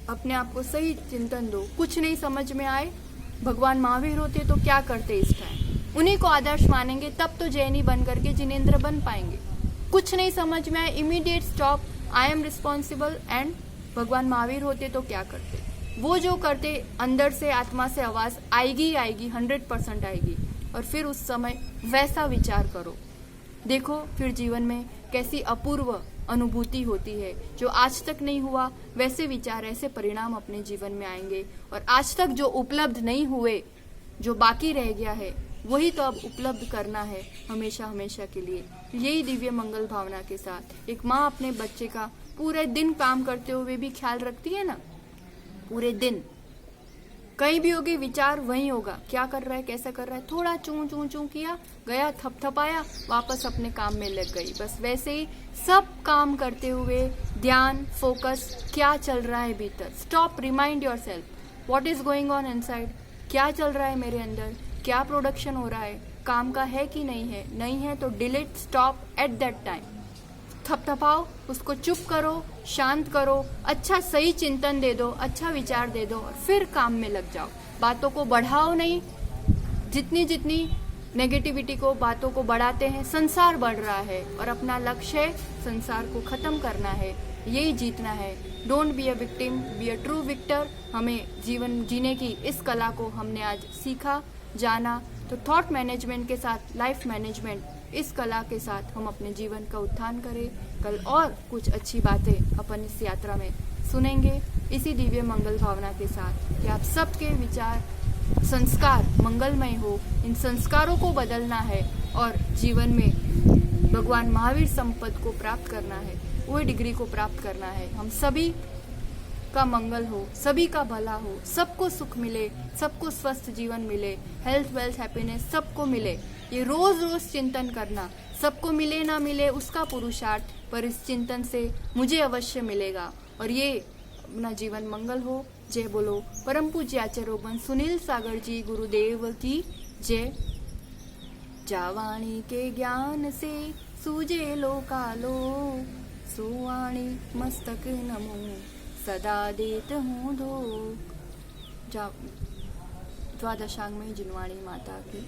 अपने आप को सही चिंतन दो। कुछ नहीं समझ में आए, भगवान महावीर होते तो क्या करते इस टाइम, उन्हीं को आदर्श मानेंगे, तब तो जैनी बन करके जिनेंद्र बन पाएंगे। कुछ नहीं समझ में आए, immediate stop, I am responsible, and भगवान महावीर होते तो क्या करते, वो जो करते, अंदर से आत्मा से आवाज आएगी, 100% आएगी। और फिर उस समय वैसा विचार करो, देखो फिर जीवन में कैसी अपूर्व अनुभूति होती है। जो आज तक नहीं हुआ, वैसे विचार, ऐसे परिणाम अपने जीवन में आएंगे। और आज तक जो उपलब्ध नहीं हुए, जो बाकी रह गया है, वही तो अब उपलब्ध करना है हमेशा हमेशा के लिए। यही दिव्य मंगल भावना के साथ एक माँ अपने बच्चे का पूरे दिन काम करते हुए भी ख्याल रखती है ना, पूरे दिन कहीं भी होगी विचार वही होगा, क्या कर रहा है, कैसा कर रहा है, थोड़ा चूं चूं चूं किया, गया थपथपाया, वापस अपने काम में लग गई। बस वैसे ही सब काम करते हुए ध्यान, फोकस, क्या चल रहा है भीतर, stop, remind yourself what is going on inside, क्या चल रहा है मेरे अंदर, क्या प्रोडक्शन हो रहा है, काम का है कि नहीं है तो delete, stop at that time, थपथपाओ, उसको चुप करो, शांत करो, अच्छा सही चिंतन दे दो, अच्छा विचार दे दो और फिर काम में लग जाओ। बातों को बढ़ाओ नहीं, जितनी नेगेटिविटी को, बातों को बढ़ाते हैं, संसार बढ़ रहा है और अपना लक्ष्य है संसार को खत्म करना है, यही जीतना है। Don't be a victim, be a true victor. हमें जीवन जीने की इस कला को हमने आज सीखा, जाना। तो थॉट मैनेजमेंट के साथ लाइफ मैनेजमेंट, इस कला के साथ हम अपने जीवन का उत्थान करें। कल और कुछ अच्छी बातें अपन इस यात्रा में सुनेंगे, इसी दिव्य मंगल भावना के साथ कि आप सबके विचार, संस्कार मंगलमय हो। इन संस्कारों को बदलना है और जीवन में भगवान महावीर संपद को प्राप्त करना है, वही डिग्री को प्राप्त करना है। हम सभी का मंगल हो, सभी का भला हो, सबको सुख मिले, सबको स्वस्थ जीवन मिले, हेल्थ, वेल्थ, हैप्पीनेस सबको मिले। ये रोज रोज चिंतन करना, सबको मिले ना मिले उसका पुरुषार्थ, पर इस चिंतन से मुझे अवश्य मिलेगा और ये अपना जीवन मंगल हो। जय बोलो परम पूज्य आचार्य सुनील सागर जी गुरुदेव की जय। जावाणी के ज्ञान से सूझे लोकालो, सुवाणी मस्तक नमो सदा देत हूँ धो। द्वादशांग में जिनवाणी माता की